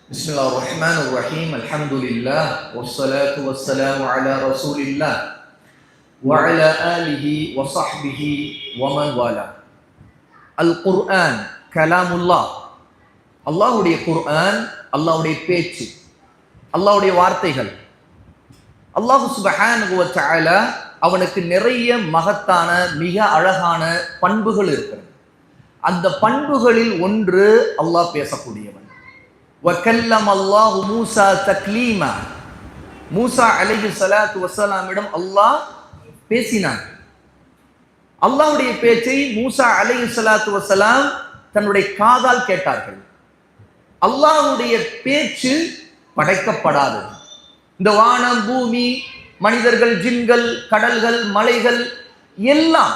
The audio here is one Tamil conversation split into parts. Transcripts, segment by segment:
بسم الله الرحمن الرحيم الحمد لله والصلاة والسلام على رسول الله وعلى آله وصحبه ومن والاه. القرآن كلام الله. அல்லாஹ்வுடைய குர்ஆன், அல்லாஹ்வுடைய பேச்சு, அல்லாஹ்வுடைய வார்த்தைகள். அல்லாஹ் சுப்ஹானஹு வ தஆலா அவனுக்கு நிறைய மகத்தான மிக அழகான பண்புகள் இருக்கிறது. அந்த பண்புகளில் ஒன்று அல்லாஹ் பேசக்கூடியவன். وَكَلَّمَ اللَّهُ مُوسَى تَكْلِيمًا. மூசா அலைஹிஸ்ஸலாத்து வஸ்ஸலாமிடம் அல்லாஹ் பேசினான். அல்லாஹ்வுடைய பேச்சை மூசா அலைஹிஸ்ஸலாத்து வஸ்ஸலாம் தன்னுடைய காதால் கேட்டார்கள். அல்லாஹ்வுடைய பேச்சு படைக்கப்படாதது. இந்த வானம், பூமி, மனிதர்கள், ஜின்கள், கடல்கள், மலைகள் எல்லாம்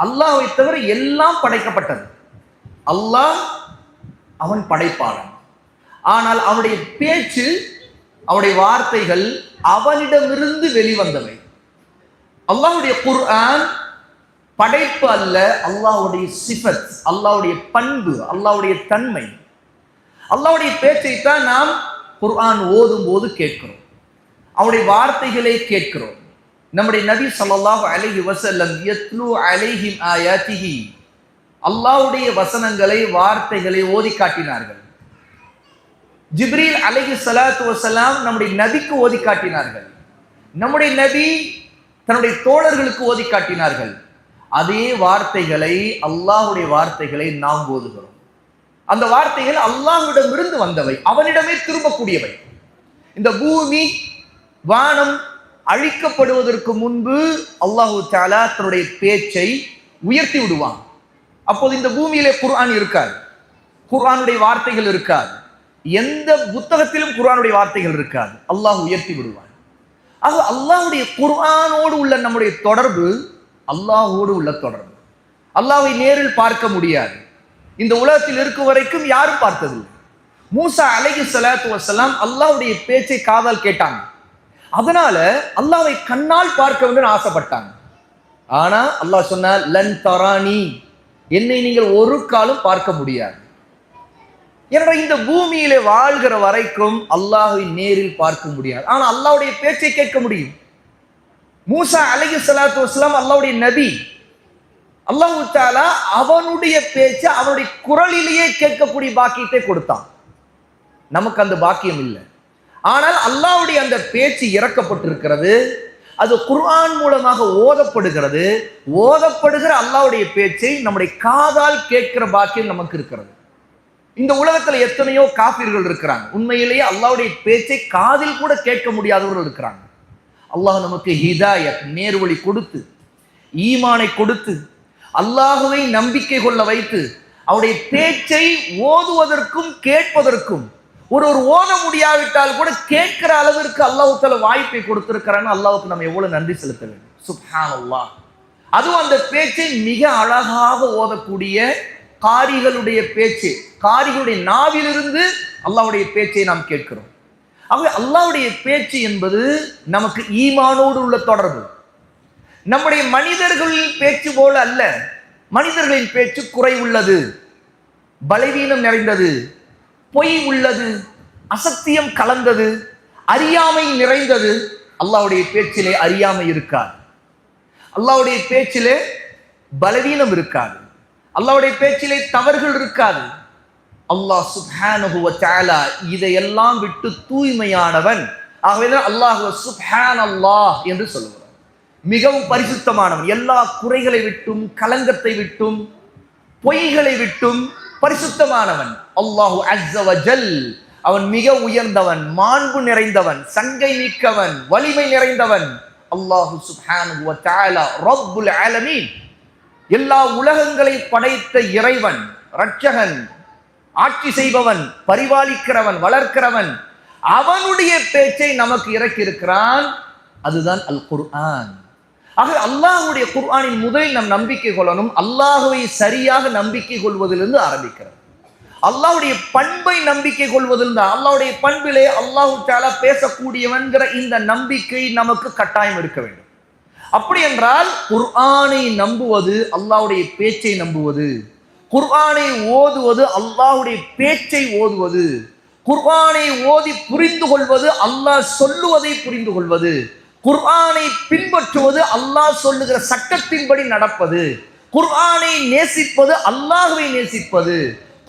அல்லாஹ்வை தவிர எல்லாம் படைக்கப்பட்டது. அல்லாஹ் அவன் படைப்பாளன். ஆனால் அவனுடைய பேச்சு, அவனுடைய வார்த்தைகள் அவனிடமிருந்து வெளிவந்தவை. அல்லாஹ்வுடைய குர்ஆன் படைப்பு அல்ல, அல்லாஹ்வுடைய சிஃபத், அல்லாஹ்வுடைய பண்பு, அல்லாஹ்வுடைய தன்மை. அல்லாஹ்வுடைய பேச்சைத்தான் நாம் குர்ஆன் ஓதும் போது கேட்கிறோம், அவருடைய வார்த்தைகளை கேட்கிறோம். நம்முடைய நபி ஸல்லல்லாஹு அலைஹி வஸல்லம் யத்லு அலைஹிம் ஆயாத்திஹி, அல்லாஹ்வுடைய வசனங்களை, வார்த்தைகளை ஓதி காட்டினார்கள். ஜிப்ரீல் அலைஹிஸ்ஸலாத்து வஸ்ஸலாம் நம்முடைய நபிக்கு ஓதி காட்டினார்கள். நம்முடைய நபி தன்னுடைய தோழர்களுக்கு ஓதி காட்டினார்கள். அதே வார்த்தைகளை, அல்லாஹ்வுடைய வார்த்தைகளை நாம் ஓதுகிறோம். அந்த வார்த்தைகள் அல்லாஹ்விடமிருந்து வந்தவை, அவனிடமே திரும்பக்கூடியவை. இந்த பூமி, வானம் அழிக்கப்படுவதற்கு முன்பு அல்லாஹு தஆலா தன்னுடைய பேச்சை உயர்த்தி விடுவான். அப்போது இந்த பூமியிலே குர்ஆன் இருக்காது, குர்ஆனுடைய வார்த்தைகள் இருக்காது, எந்த புத்தகத்திலும் குர்ஆனுடைய வார்த்தைகள் இருக்காது. அல்லாஹ் உயர்த்தி விடுவான். ஆக அல்லாஹ்வுடைய குர்ஆனோடு உள்ள நம்முடைய தொடர்பு அல்லாஹ்வோடு உள்ள தொடர்பு. அல்லாஹ்வை நேரில் பார்க்க முடியாது. இந்த உலகத்தில் இருக்கும் வரைக்கும் யாரும் பார்த்ததில்லை. மூசா அலைஹிஸ்ஸலாத்து வஸ்ஸலாம் அல்லாஹ்வுடைய பேச்சை காதால் கேட்டாங்க. அதனால அல்லாஹ்வை கண்ணால் பார்க்க வேண்டும் ஆசைப்பட்டாங்க. ஆனா அல்லாஹ் சொன்னார், லன் தரானி, என்னை நீங்கள் ஒரு காலம் பார்க்க முடியாது. என்ற இந்த பூமியிலே வாழ்கிற வரைக்கும் அல்லாஹ்வை நேரில் பார்க்க முடியாது. ஆனா அல்லாஹ்வுடைய பேச்சை கேட்க முடியும். மூசா அலைஹிஸ்ஸலாத்து வஸ்ஸலாம் அல்லாஹ்வுடைய நபி. அல்லாஹ் தஆலா அவனுடைய பேச்சை அவனுடைய குரலிலேயே கேட்கக்கூடிய பாக்கியத்தை கொடுத்தான். நமக்கு அந்த பாக்கியம் இல்லை. ஆனால் அல்லாஹ்வுடைய அந்த பேச்சு இறக்கப்பட்டிருக்கிறது. அது குர்ஆன் மூலமாக ஓதப்படுகிறது. ஓதப்படுகிற அல்லாஹ்வுடைய பேச்சை நம்முடைய காதால் கேட்கிற பாக்கியம் நமக்கு இருக்கிறது. இந்த உலகத்துல எத்தனையோ காஃபிர்கள் இருக்கிறாங்க. உண்மையிலேயே அல்லாஹ்வுடைய பேச்சை காதில் கூட கேட்க முடியாதவர்கள் இருக்கிறாங்க. அல்லாஹ் நமக்கு ஹிதாயத், நேர்வழி கொடுத்து, ஈமானை கொடுத்து, அல்லாஹ்வை நம்பிக்கை கொள்ள வைத்து, அவருடைய பேச்சை ஓதுவதற்கும் கேட்பதற்கும் ஒருவர் ஓத முடியாவிட்டால் கூட கேட்கிற அளவிற்கு அல்லாஹ் தஆலா வாய்ப்பை கொடுத்திருக்கிறான்னு அல்லாஹ்வுக்கு நம்ம எவ்வளவு நன்றி செலுத்த வேண்டும். சுப்ஹானல்லாஹ். அதுவும் அந்த பேச்சை மிக அழகாக ஓதக்கூடிய காரிகளுடைய பேச்சு, காரிகளுடைய நாவிலிருந்து அல்லாஹ்வுடைய பேச்சை நாம் கேட்கிறோம். ஆகவே அல்லாஹ்வுடைய பேச்சு என்பது நமக்கு ஈமானோடு உள்ள தொடர்பு. நம்முடைய மனிதர்களின் பேச்சு போல அல்ல. மனிதர்களின் பேச்சு குறை உள்ளது, பலவீனம் நிறைந்தது, பொய் உள்ளது, அசத்தியம் கலந்தது, அறியாமை நிறைந்தது. அல்லாஹ்வுடைய பேச்சிலே அறியாமை இருக்காது, அல்லாஹ்வுடைய பேச்சிலே பலவீனம் இருக்காது, அல்லாஹ்வுடைய பேச்சிலே தவறுகள் இருக்காது. அல்லாஹ் சுப்ஹானஹு வ தஆலா இதையெல்லாம் விட்டு தூய்மையானவன். ஆகவே அல்லாஹ் சுப்ஹானல்லாஹ் என்று சொல்லுகிறார். மிகவும் பரிசுத்தமானவன். எல்லா குறைகளை விட்டும், கலங்கத்தை விட்டும், பொய்களை விட்டும் பரிசுத்தமானவன். அல்லாஹு அஸ்ஸ வ ஜல், அவன் மிக உயர்ந்தவன், மாண்பு நிறைந்தவன், சங்கை மிக்கவன், வலிமை நிறைந்தவன். அல்லாஹு சுப்ஹானஹு வ தஆலா ரப்புல் ஆலமீன், எல்லா உலகங்களை படைத்த இறைவன், இரட்சகன், ஆட்சி செய்பவன், பரிபாலிக்கிறவன், வளர்க்கிறவன். அவனுடைய பேச்சை நமக்கு இறக்கி இருக்கிறான். அதுதான் அல் குர்ஆன். ஆக அல்லாஹ்வுடைய குர்ஆனின் முதலில் நம் நம்பிக்கை கொள்ளணும். அல்லாஹ்வை சரியாக நம்பிக்கை கொள்வதிலிருந்து ஆரம்பிக்கிறது. அல்லாஹ்வுடைய பண்பை நம்பிக்கை கொள்வதிலிருந்து, அல்லாஹ்வுடைய பண்பிலே அல்லாஹ் தஆலா பேசக்கூடியவன்கிற இந்த நம்பிக்கை நமக்கு கட்டாயம் இருக்க வேண்டும். அப்படி என்றால் குர்ஆனை நம்புவது அல்லாஹ்வுடைய பேச்சை நம்புவது, குர்ஆனை ஓதுவது அல்லாஹ்வுடைய பேச்சை ஓதுவது, குர்ஆனை ஓதி புரிந்து கொள்வது, அல்லாஹ் சொல்லுவதை புரிந்து கொள்வது, குர்ஆனை பின்பற்றுவது, அல்லாஹ் சொல்லுகிற சட்டத்தின்படி நடப்பது, குர்ஆனை நேசிப்பது, அல்லாஹ்வை நேசிப்பது,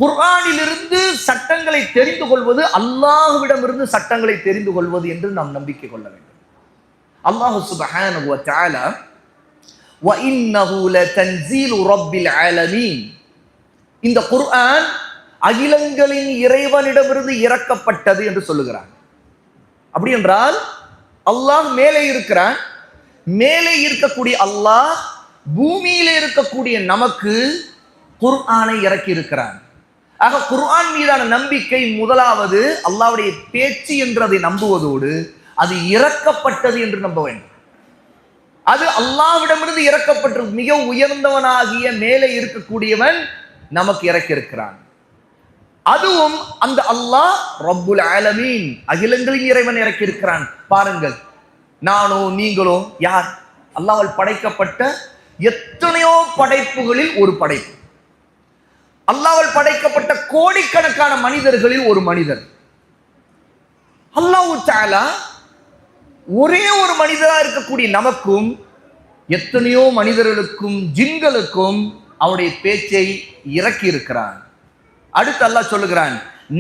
குர்ஆனிலிருந்து சட்டங்களை தெரிந்து கொள்வது, அல்லாஹ்விடமிருந்து சட்டங்களை தெரிந்து கொள்வது என்று நாம் நம்பிக்கை கொள்ள வேண்டும். அல்லாஹ் சுப்ஹானஹு வ தஆலா வ இன்னஹு லதன்ஸீலு ரப்பில் ஆலமீன், இந்த குர்ஆன் அகிலங்களின் இறைவனிடமிருந்து இறக்கப்பட்டது என்று சொல்லுகிறான். அப்படி என்றால் அல்லாஹ் மேலே இருக்கிறான். மேலே இருக்கக்கூடிய அல்லாஹ் பூமியிலே இருக்கக்கூடிய நமக்கு குர்ஆனை இறக்கி இருக்கிறான். ஆக குர்ஆன் மீதான நம்பிக்கை முதலாவது அல்லாஹ்வுடைய பேச்சு என்று அதை நம்புவதோடு அது இறக்கப்பட்டது என்று நம்ப வேண்டும். அது அல்லாஹ்விடமிருந்து இறக்கப்பட்ட மிக உயர்ந்தவனாகிய மேலே இருக்கக்கூடியவன் நமக்கு இறக்கி இருக்கிறான். அதுவும் அந்த அல்லாஹ் ரப்புல் ஆலமீன், அகிலங்களின் இறைவன் இறக்கி இருக்கிறான். பாருங்கள், நானோ நீங்களோ யார்? அல்லாஹ்வால் படைக்கப்பட்ட எத்தனையோ படைப்புகளில் ஒரு படைப்பு. அல்லாஹ்வால் படைக்கப்பட்ட கோடிக்கணக்கான மனிதர்களில் ஒரு மனிதர். அல்லாஹ் தஆலா ஒரே ஒரு மனிதரா இருக்கக்கூடிய நமக்கும் எத்தனையோ மனிதர்களுக்கும் ஜின்களுக்கும் அவருடைய பேச்சை இறக்கி இருக்கிறான். அடுத்து அல்லாஹ் சொல்லுகிறான்,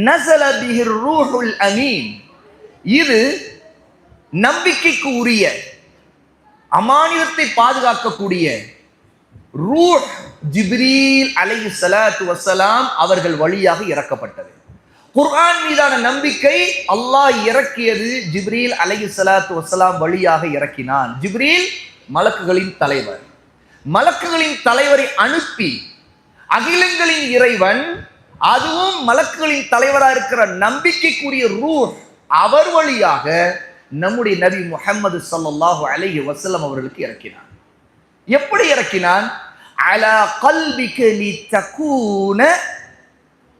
நஸல பிஹிர் ரூஹுல் அமீன், இது நம்பிக்கைக்கு உரிய, அமானிதத்தை பாதுகாக்கக்கூடிய ரூஹ் ஜிப்ரீல் அலைஹிஸ்ஸலாத்து வஸ்ஸலாம் அவர்கள் வழியாக இறக்கப்பட்டது. குர்ஆன் மீதான நம்பிக்கை அல்லாஹ் இறக்கியது ஜிப்ரீல் அலைஹிஸ்ஸலாத்து வஸ்ஸலாம் வழியாக இறக்கினான். ஜிப்ரீல் மலக்குகளின் தலைவர். மலக்குகளின் தலைவரை அனுப்பி அகிலங்களின் இறைவன், அதுவும் மலக்குகளின் தலைவராக இருக்கிற நம்பிக்கைக்குரிய ரூஹ் அவர் வழியாக நம்முடைய நபி முஹம்மது ஸல்லல்லாஹு அலைஹி வஸல்லம் அவர்களுக்கு இறக்கினான். எப்படி இறக்கினான்? அலா கல்பிக லிதகூன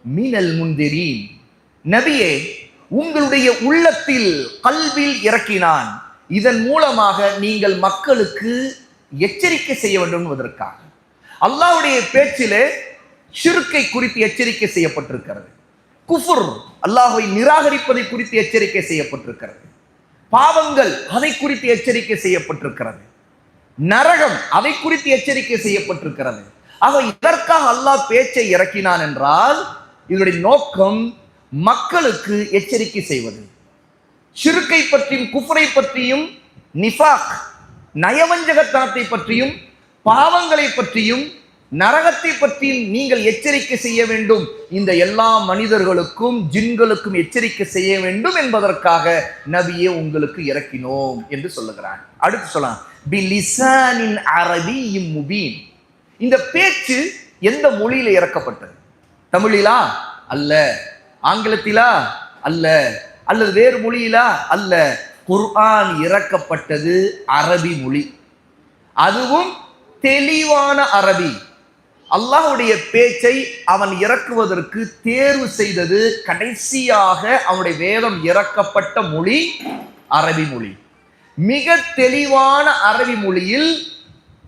மினல் முன்திரீன், நபியே உங்களுடைய உள்ளத்தில், கல்வில் இறக்கினான். இதன் மூலமாக நீங்கள் மக்களுக்கு எச்சரிக்கை செய்ய வேண்டும் என்பதற்காக. அல்லாஹ்வுடைய பேச்சிலே ஷிர்கை குறித்து எச்சரிக்கை செய்யப்பட்டிருக்கிறது. குஃபுர், அல்லாஹ்வை நிராகரிப்பதை குறித்து எச்சரிக்கை செய்யப்பட்டிருக்கிறது. பாவங்கள், அதை குறித்து எச்சரிக்கை செய்யப்பட்டிருக்கிறது. நரகம், அதை குறித்து எச்சரிக்கை செய்யப்பட்டிருக்கிறது. ஆக இதற்காக அல்லாஹ் பேச்சை இறக்கினான் என்றால் இதனுடைய நோக்கம் மக்களுக்கு எச்சரிக்கை செய்வது. ஷிர்கை பற்றியும் குஃப்ரை பற்றியும், நிஃபாக் நயவஞ்சகத்தனத்தை பற்றியும், பாவங்களை பற்றியும், நரகத்தை பற்றியும் நீங்கள் எச்சரிக்கை செய்ய வேண்டும். இந்த எல்லா மனிதர்களுக்கும் ஜின்களுக்கும் எச்சரிக்கை செய்ய வேண்டும் என்பதற்காக நபியே உங்களுக்கு இறக்கினோம் என்று சொல்லுகிறான். அடுத்து சொல்லலாம், பிலிசானின் அரபியின் முபீன், இந்த பேச்சு எந்த மொழியில இறக்கப்பட்டது? தமிழிலா அல்ல, ஆங்கிலத்திலா அல்ல, அல்லது வேறு மொழியிலா அல்ல. குர்ஆன் இறக்கப்பட்டது அரபி மொழி, அதுவும் தெளிவான அரபி. அல்லாஹ்வுடைய பேச்சை அவன் இறக்குவதற்கு தேர்வு செய்தது கடைசியாக அவனுடைய வேதம் இறக்கப்பட்ட மொழி அரபி மொழி. மிக தெளிவான அரபி மொழியில்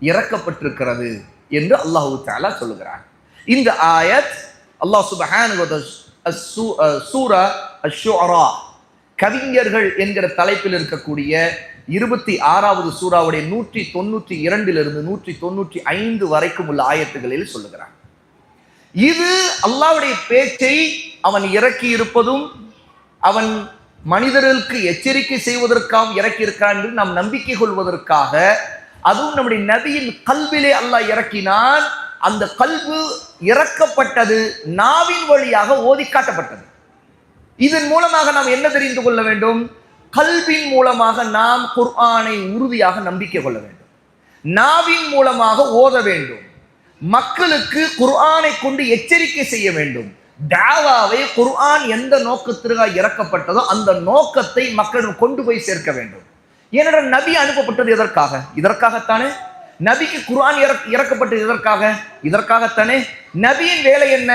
இறக்கப்பட்டிருக்கிறது என்று அல்லாஹ் தஆலா சொல்லுகிறான். இந்த ஆயத் அல்லாஹ் சுப்ஹானஹு வ தஆலா சூரா அஷ்-ஷுஅரா, கவிஞர்கள் என்கிற தலைப்பில் இருக்கக்கூடிய 26வது சூறாவுடைய 192 195 வரைக்கும் உள்ள ஆயத்துகளில் சொல்லுகிறான். இது அல்லாஹ்வுடைய பேச்சை அவன் இறக்கி இருப்பதும், அவன் மனிதர்களுக்கு எச்சரிக்கை செய்வதற்காக இறக்கி இருக்கிறான் என்று நாம் நம்பிக்கை கொள்வதற்காக, அதுவும் நம்முடைய நபியின் கல்விலே அல்லாஹ் இறக்கினான். அந்த கல்வு இறக்கப்பட்டது நாவின் வழியாக ஓதி காட்டப்பட்டது. இதன் மூலமாக நாம் என்ன தெரிந்து கொள்ள வேண்டும்? கல்வின் மூலமாக நாம் குர்ஆனை உறுதியாக நம்பிக்கை கொள்ள வேண்டும். நாவின் மூலமாக ஓத வேண்டும். மக்களுக்கு குர்ஆனை கொண்டு எச்சரிக்கை செய்ய வேண்டும். தாவாவை குர்ஆன் எந்த நோக்கத்திற்காக இறக்கப்பட்டதோ அந்த நோக்கத்தை மக்களிடம் கொண்டு போய் சேர்க்க வேண்டும். ஏனென்றால் நபி அனுப்பப்பட்டது எதற்காக? இதற்காகத்தானே. நபிக்கு குர்ஆன் இறக்கப்பட்டது எதற்காக? இதற்காகத்தானே. நபியின் வேலை என்ன?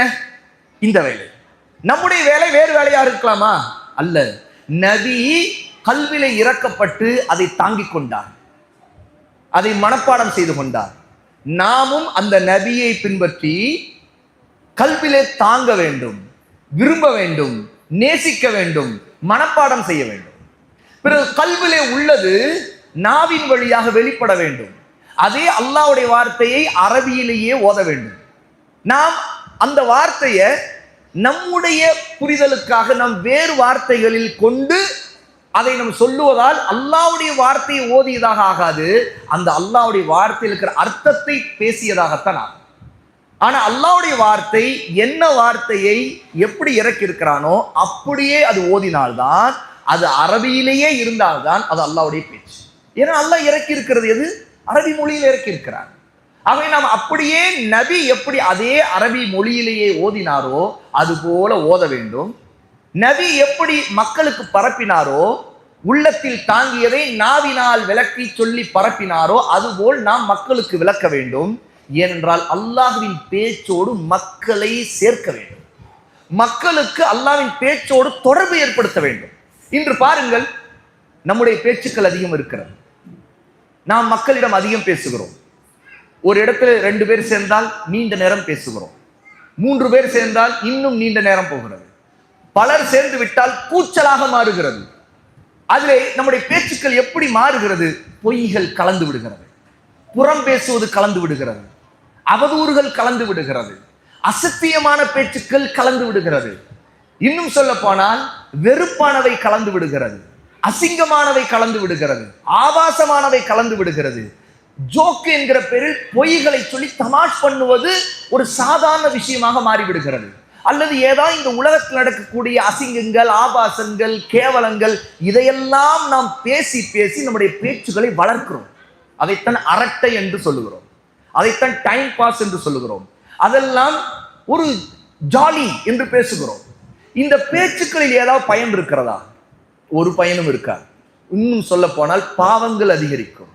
இந்த வேலை. நம்முடைய வேலை வேறு வேலையா இருக்கலாமா? அல்ல. நபி கல்விலே இறக்கப்பட்டு அதை தாங்கிக் கொண்டார், அதை மனப்பாடம் செய்து கொண்டார். நாமும் அந்த நபியை பின்பற்றி கல்விலே தாங்க வேண்டும், விரும்ப வேண்டும், நேசிக்க வேண்டும், மனப்பாடம் செய்ய வேண்டும். பிறகு கல்விலே உள்ளது நாவின் வழியாக வெளிப்பட வேண்டும். அதே அல்லாஹ்வுடைய வார்த்தையை அரபியிலேயே ஓத வேண்டும். நாம் அந்த வார்த்தையை நம்முடைய புரிதலுக்காக நாம் வேறு வார்த்தைகளில் கொண்டு அதை நாம் சொல்லுவதால் அல்லாஹ்வுடைய வார்த்தையை ஓதியதாக ஆகாது, அந்த அல்லாஹ்வுடைய வார்த்தையில் இருக்கிற அர்த்தத்தை பேசியதாகத்தான் ஆகும். ஆனா அல்லாஹ்வுடைய வார்த்தை என்ன வார்த்தையை எப்படி இறக்கி இருக்கிறானோ அப்படியே அது ஓதினால்தான், அது அரபியிலேயே இருந்தால்தான் அது அல்லாஹ்வுடைய பேச்சு. ஏன்னா அல்லாஹ் இறக்கி இருக்கிறது எது? அரபி மொழியில் இறக்கி இருக்கிறார். அவை நாம் அப்படியே நபி எப்படி அதே அரபி மொழியிலேயே ஓதினாரோ அது போல ஓத வேண்டும். நபி எப்படி மக்களுக்கு பரப்பினாரோ, உள்ளத்தில் தாங்கியதை நாவினால் விளக்கி சொல்லி பரப்பினாரோ அதுபோல் நாம் மக்களுக்கு விளக்க வேண்டும். ஏனென்றால் அல்லாஹ்வின் பேச்சோடு மக்களை சேர்க்க வேண்டும், மக்களுக்கு அல்லாஹ்வின் பேச்சோடு தொடர்பு ஏற்படுத்த வேண்டும். இன்று பாருங்கள், நம்முடைய பேச்சுக்கள் அதிகம் இருக்கிறது. நாம் மக்களிடம் அதிகம் பேசுகிறோம். ஒரு இடத்துல 2 பேர் சேர்ந்தால் நீண்ட நேரம் பேசுகிறோம், 3 பேர் சேர்ந்தால் இன்னும் நீண்ட நேரம் போகிறது, பலர் சேர்ந்து விட்டால் கூச்சலாக மாறுகிறது. அதிலே நம்முடைய பேச்சுக்கள் எப்படி மாறுகிறது? பொய்கள் கலந்து விடுகிறது, புறம் பேசுவது கலந்து விடுகிறது, அவதூறுகள் கலந்து விடுகிறது, அசத்தியமான பேச்சுக்கள் கலந்து விடுகிறது. இன்னும் சொல்ல போனால் வெறுப்பானவை கலந்து விடுகிறது, அசிங்கமானவை கலந்து விடுகிறது, ஆபாசமானவை கலந்து விடுகிறது. ஜோக்கு என்கிற பேரில் பொய்களை சொல்லி தமாஷ் பண்ணுவது ஒரு சாதாரண விஷயமாக மாறிவிடுகிறது. அல்லது ஏதாவது இந்த உலகத்தில் நடக்கக்கூடிய அசிங்கங்கள், ஆபாசங்கள், கேவலங்கள் இதையெல்லாம் நாம் பேசி பேசி நம்முடைய பேச்சுகளை வளர்க்கிறோம். அதைத்தான் அரட்டை என்று சொல்லுகிறோம், அதைத்தான் டைம் பாஸ் என்று சொல்லுகிறோம், அதெல்லாம் ஒரு ஜாலி என்று பேசுகிறோம். இந்த பேச்சுக்களில் ஏதாவது பயன் இருக்கிறதா? ஒரு பயனும் இருக்காது. இன்னும் சொல்ல போனால் பாவங்கள் அதிகரிக்கும்,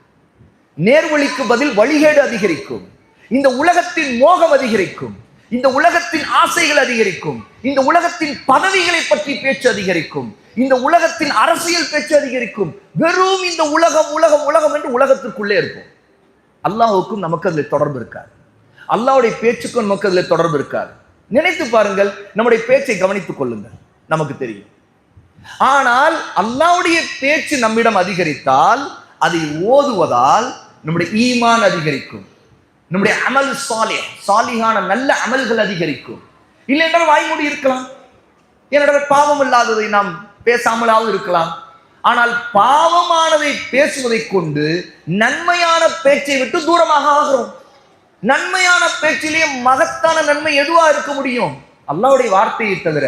நேர்வழிக்கு பதில் வழிகேடு அதிகரிக்கும், இந்த உலகத்தின் மோகம் அதிகரிக்கும், இந்த உலகத்தின் ஆசைகள் அதிகரிக்கும், இந்த உலகத்தின் பதவிகளை பற்றி பேச்சு அதிகரிக்கும், இந்த உலகத்தின் அரசியல் பேச்சு அதிகரிக்கும். வெறும் இந்த உலகம் உலகம் உலகம் என்று உலகத்திற்குள்ளே இருக்கும். அல்லாஹ்வுக்கும் நமக்கு அதில் தொடர்பு இருக்காது, அல்லாஹ்வுடைய பேச்சுக்கும் நமக்கு அதில் தொடர்பு இருக்காது. நினைத்து பாருங்கள், நம்முடைய பேச்சை கவனித்துக் கொள்ளுங்கள், நமக்கு தெரியும். ஆனால் அல்லாஹ்வுடைய பேச்சு நம்மிடம் அதிகரித்தால், அதை ஓதுவதால் நம்முடைய ஈமான் அதிகரிக்கும், நம்முடைய அமல் சாலிஹான நல்ல அமல்கள் அதிகரிக்கும். இல்லை என்றால் வாய்மூடி இருக்கலாம், ஏனென்றால் பாவம் இல்லாததை நாம் பேசாமலாவது இருக்கலாம். ஆனால் பாவமானதை பேசுவதை கொண்டு நன்மையான பேச்சை விட்டு தூரமாக ஆகிறோம். நன்மையான பேச்சிலே மகத்தான நன்மை எதுவா இருக்க முடியும்? அல்லாஹ்வுடைய வார்த்தையை தவிர,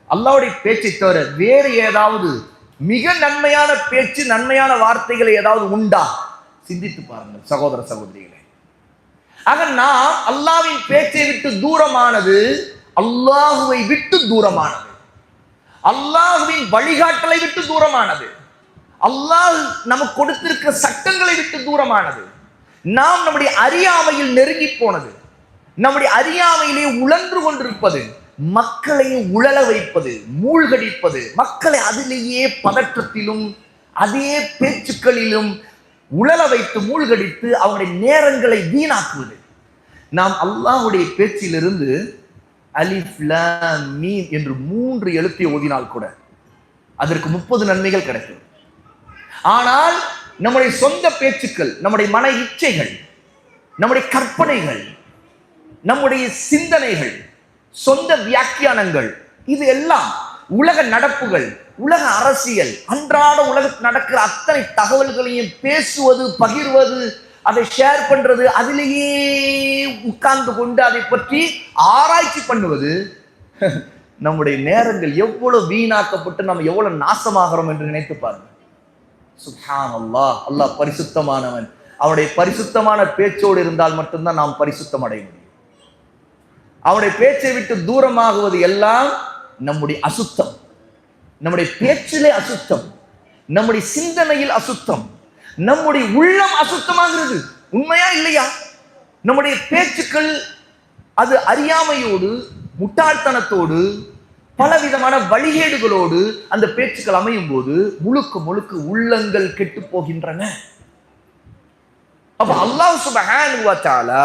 அல்லாஹ்வுடைய பேச்சை தவிர வேறு ஏதாவது மிக நன்மையான பேச்சு, நன்மையான வார்த்தைகளை ஏதாவது உண்டா? சிந்தித்து பாருங்கள் சகோதர சகோதரிகளே. ஆக நாம் அல்லாஹ்வின் பேச்சை விட்டு தூரமானது அல்லாஹுவை விட்டு தூரமானது, அல்லாஹுவின் வழிகாட்டலை விட்டு தூரமானது, அல்லாஹ் நமக்கு கொடுத்திருக்கிற சட்டங்களை விட்டு தூரமானது. நாம் நம்முடைய அறியாமையில் நெருங்கி போனது, நம்முடைய அறியாமையிலே உழன்று கொண்டிருப்பது, மக்களை உழல வைப்பது, மூழ்கடிப்பது, மக்களை அதிலேயே பதற்றத்திலும் அதே பேச்சுக்களிலும் உழல வைத்து மூழ்கடித்து அவருடைய நேரங்களை வீணாக்குவது. நாம் அல்லாஹ்வுடைய பேச்சிலிருந்து அலிஃப் லாம் மீம் என்று 3 எழுத்தை ஓதினால் கூட அதற்கு 30 நன்மைகள் கிடைக்கும். ஆனால் நம்முடைய சொந்த பேச்சுக்கள், நம்முடைய மன இச்சைகள், நம்முடைய கற்பனைகள், நம்முடைய சிந்தனைகள், சொந்த வியாக்கியானங்கள், இது எல்லாம் உலக நடப்புகள், உலக அரசியல், அன்றாட உலகத்தில் நடக்கிற அத்தனை தகவல்களையும் பேசுவது, பகிர்வது, அதை ஷேர் பண்றது, அதிலேயே உட்கார்ந்து கொண்டு அதை பற்றி ஆராய்ச்சி பண்ணுவது, நம்முடைய நேரங்கள் எவ்வளவு வீணாக்கப்பட்டு நம்ம எவ்வளவு நாசமாகிறோம் என்று நினைத்து பாருங்க. சுப்ஹானல்லாஹ், அல்லாஹ் பரிசுத்தமானவன். அவனுடைய பரிசுத்தமான பேச்சோடு இருந்தால் மட்டும்தான் நாம் பரிசுத்தம் அடைய முடியும். அவனுடைய பேச்சை விட்டு தூரமாகுவது எல்லாம் நம்முடைய அசுத்தம், நம்முடைய பேச்சிலே அசுத்தம், நம்முடைய சிந்தனையில் அசுத்தம், நம்முடைய உள்ளம் அசுத்தமாகிறது. உண்மையா இல்லையா? நம்முடைய பேச்சுக்கள் அது அறியாமையோடு, முட்டாள்தனத்தோடு, பலவிதமான வழிகேடுகளோடு அந்த பேச்சுக்கள் அமையும் போது முழுக்க முழுக்க உள்ளங்கள் கெட்டு போகின்றன. அப்ப அல்லாஹ் சுப்ஹானஹு வ தஆலா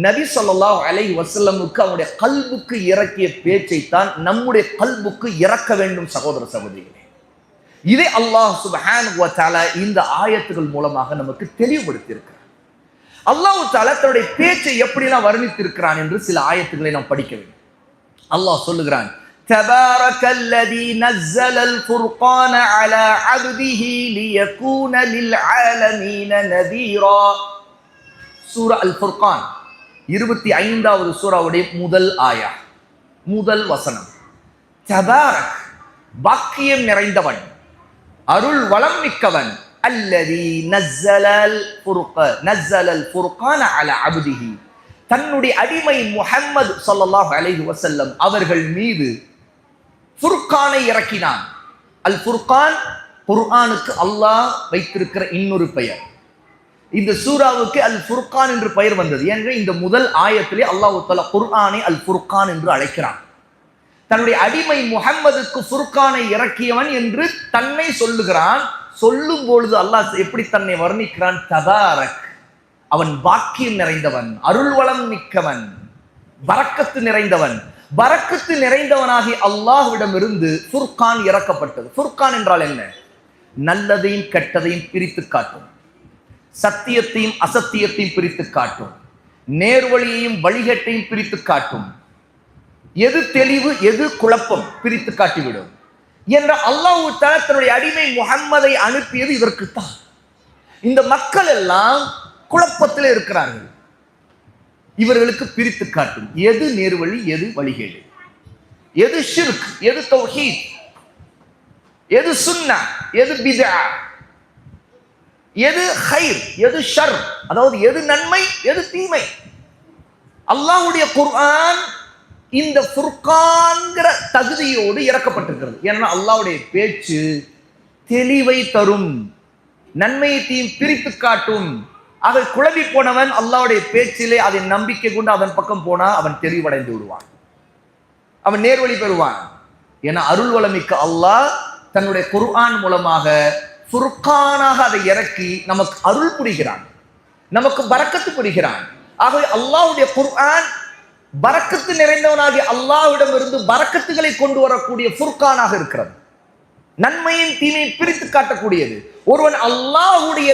நபி ஸல்லல்லாஹு அலைஹி வஸல்லமுக்கு அவருடைய கல்புக்கு இறக்கிய பேச்சை தான் நம்முடைய கல்புக்கு இறக்க வேண்டும் சகோதர சகோதரிகளே. இதை அல்லாஹ் சுப்ஹானஹு வ தஆலா இந்த ஆயத்துகள் மூலமாக நமக்கு தெளிவுபடுத்தி இருக்கிறார். அல்லாஹ் தஆலா தன்னுடைய பேச்சை எப்படிலாம் வர்ணித்திருக்கிறான் என்று சில ஆயத்துக்களை நாம் படிக்க வேண்டும். அல்லாஹ் சொல்லுகிறான், தபாரக்கல்லதி நஸ்ஸலல் ஃபுர்கான அலா அப்திஹி லியகூன லில் ஆலமீன நதீரா. சூரா அல் ஃபுர்கான் 25வது சூராவுடைய முதல் ஆயா, முதல் வசனம். தபாரக், பாக்கியம் நிறைந்தவன், அருள் வளம் மிக்கவன், அல்லதி நஸ்ஸலல் ஃபுர்கான அலா அப்திஹி, தன்னுடைய அடிமை முஹம்மது ஸல்லல்லாஹு அலைஹி வஸல்லம் அவர்கள் மீது ஃபுர்கானை இறக்கினான். அல் ஃபுர்கான் குர்ஆனுக்கு அல்லாஹ் வைத்திருக்கிற இன்னொரு பெயர். இந்த சூராவுக்கு அல் ஃபுர்கான் என்று பெயர் வந்தது. ஏனென்றால் இந்த முதல் ஆயத்திலே அல்லாஹ் தஆலா குர்ஆனை அல் ஃபுர்கான் என்று அழைக்கிறான். தன்னுடைய அடிமை முஹம்மதுக்கு ஃபுர்கானை இறக்கியவன் என்று தன்னை சொல்லுகிறான். சொல்லும் பொழுது அல்லாஹ் எப்படி தன்னை வர்ணிக்கிறான்? தபாரக், அவன் பாக்கியம் நிறைந்தவன், அருள் வளம் மிக்கவன், பரக்கத்து நிறைந்தவன். பரக்கத்து நிறைந்தவனாகி அல்லாஹ்விடமிருந்து ஃபுர்கான் இறக்கப்பட்டது. ஃபுர்கான் என்றால் என்ன? நல்லதையும் கெட்டதையும் பிரித்து காட்டும், சத்தியத்தையும் அசத்தியத்தையும் பிரித்து காட்டும், நேர்வழியையும் வழிகட்டையும் பிரித்து காட்டும், எது தெளிவு எது குழப்பம் பிரித்து காட்டிவிடும் என்ற அல்லாஹ் தஆலா தன்னுடைய அடிமை முஹம்மதை அனுப்பியது இதற்குத்தான். இந்த மக்கள் எல்லாம் குழப்பத்தில் இருக்கிறார்கள். இவர்களுக்கு பிரித்து காட்டும் எது நேர்வழி எது வழிகேடு, எது ஷிர்க் எது தௌஹீத், எது சுன்னா எது பித்ஆ, எது ஹைர் எது ஷர், அதாவது எது நன்மை எது தீமை. அல்லாஹ்வுடைய குர்ஆன் இந்த ஃபுர்கான்ங்கிற தகுதியோடு இறக்கப்பட்டிருக்கிறது. ஏன்னா அல்லாஹ்வுடைய பேச்சு தெளிவை தரும், நன்மையை தீம் பிரித்து காட்டும். ஆக குழம்பி போனவன் அல்லாஹ்வுடைய பேச்சிலே அதை நம்பிக்கை கொண்டு அவன் பக்கம் போனா அவன் தெளிவடைந்து விடுவான், அவன் நேர்வழி பெறுவான். என அருள் வளமிக்க அல்லாஹ் தன்னுடைய குர்ஆன் மூலமாக ஃபுர்கானாக அதை இறக்கி நமக்கு அருள் புரிகிறான், நமக்கு பரக்கத்து புரிகிறான். ஆகவே அல்லாஹ்வுடைய குர்ஆன் பரக்கத்து நிறைந்தவனாகிய அல்லாஹ்விடம் இருந்து பரக்கத்துகளை கொண்டு வரக்கூடிய ஃபுர்கானாக இருக்கிறது. நன்மையின் தீமையை பிரித்து காட்டக்கூடியது. ஒருவன் அல்லாஹ்வுடைய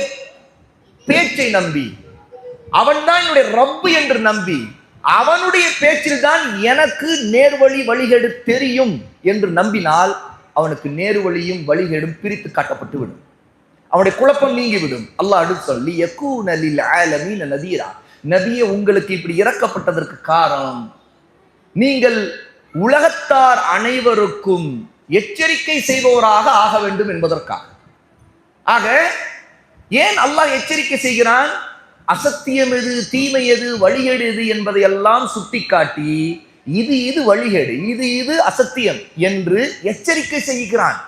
பேச்சை நம்பி, அவன்தான் என்னுடைய ரப்பு என்று நம்பி, அவனுடைய பேச்சில் தான் எனக்கு நேர்வழி வழிகேடு தெரியும் என்று நம்பினால் அவனுக்கு நேர்வழியும் வழிகேடும் பிரித்து காட்டப்பட்டு விடும், அவனுடைய குழப்பம் நீங்கிவிடும். அல்லாஹ் அடுத்து சொல்லி யகூன லில் ஆலமீன நதீரா. நபியே, உங்களுக்கு இப்படி இறக்கப்பட்டதற்கு காரணம் நீங்கள் உலகத்தார் அனைவருக்கும் எச்சரிக்கை செய்பவராக ஆக வேண்டும் என்பதற்காக. ஆக ஏன் அல்லாஹ் எச்சரிக்கை செய்கிறான்? அசத்தியம் எது தீமை எது வழிகேடு எது என்பதை எல்லாம் சுட்டிக்காட்டி இது இது வழிகேடு இது இது அசத்தியம் என்று எச்சரிக்கை செய்கிறான்.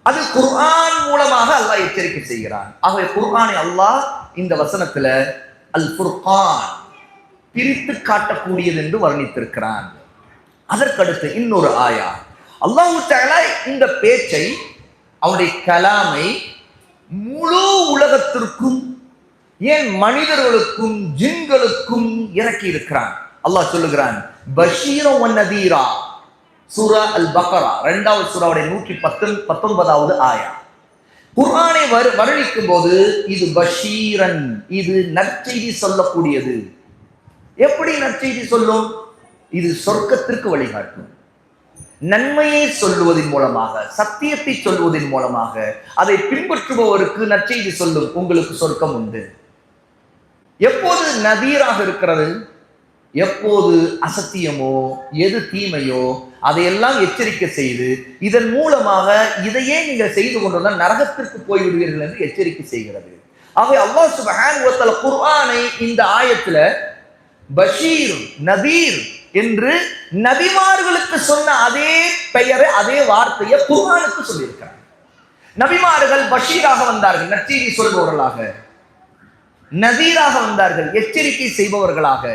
அது குர்ஆன் மூலமாக அல்லாஹ் எச்சரிக்கை செய்கிறான். ஆகவே குர்ஆனை அல்லாஹ் இந்த வசனத்துல அல் ஃபுர்கான் பிரித்து காட்டக்கூடியது என்று வர்ணித்திருக்கிறான். அதற்கடுத்து இன்னொரு ஆயா அல்லாஹ் தஆலா இந்த பேச்சை, அவருடைய கலாமை முழு உலகத்திற்கும், ஏன் மனிதர்களுக்கும் ஜின்களுக்கும் இறக்கி இருக்கிறான். அல்லாஹ் சொல்லுகிறான், பஷீரா வ நதீரா. சூரா அல் பக்ரா 2வது சூராவுடைய 119வது ஆயா. குர்ஆனை வர்ணிக்கும் போது இது பஷீரன், இது நற்செய்தி சொல்லக்கூடியது. எப்படி நற்செய்தி சொல்லும்? இது சொர்க்கத்திற்கு வழிகாட்டும். நன்மையை சொல்லுவதன் மூலமாக, சத்தியத்தை சொல்வதன் மூலமாக அதை பின்பற்றுபவருக்கு நற்செய்தி சொல்லும், உங்களுக்கு சொர்க்கம் உண்டு. எப்போது நதீராக இருக்கிறது? எப்போது அசத்தியமோ எது தீமையோ அதையெல்லாம் எச்சரிக்கை செய்து, இதன் மூலமாக இதையே நீங்கள் செய்து கொண்டிருந்தால் நரகத்திற்கு போய்விடுவீர்கள் என்று எச்சரிக்கை செய்கிறது. ஆகவே அல்லாஹ் சுப்ஹானஹு வ தஆலா குர்ஆனை இந்த ஆயத்துல பஷீர் நதீர் என்று நபிமார்களுக்கு சொன்ன அதே பெயரை அதே வார்த்தையை குர்ஆனுக்கு சொல்லியிருக்கிறார். நபிமார்கள் பஷீராக வந்தார்கள், நற்செய்தி சொல்பவர்களாக. நதீராக வந்தார்கள், எச்சரிக்கை செய்பவர்களாக.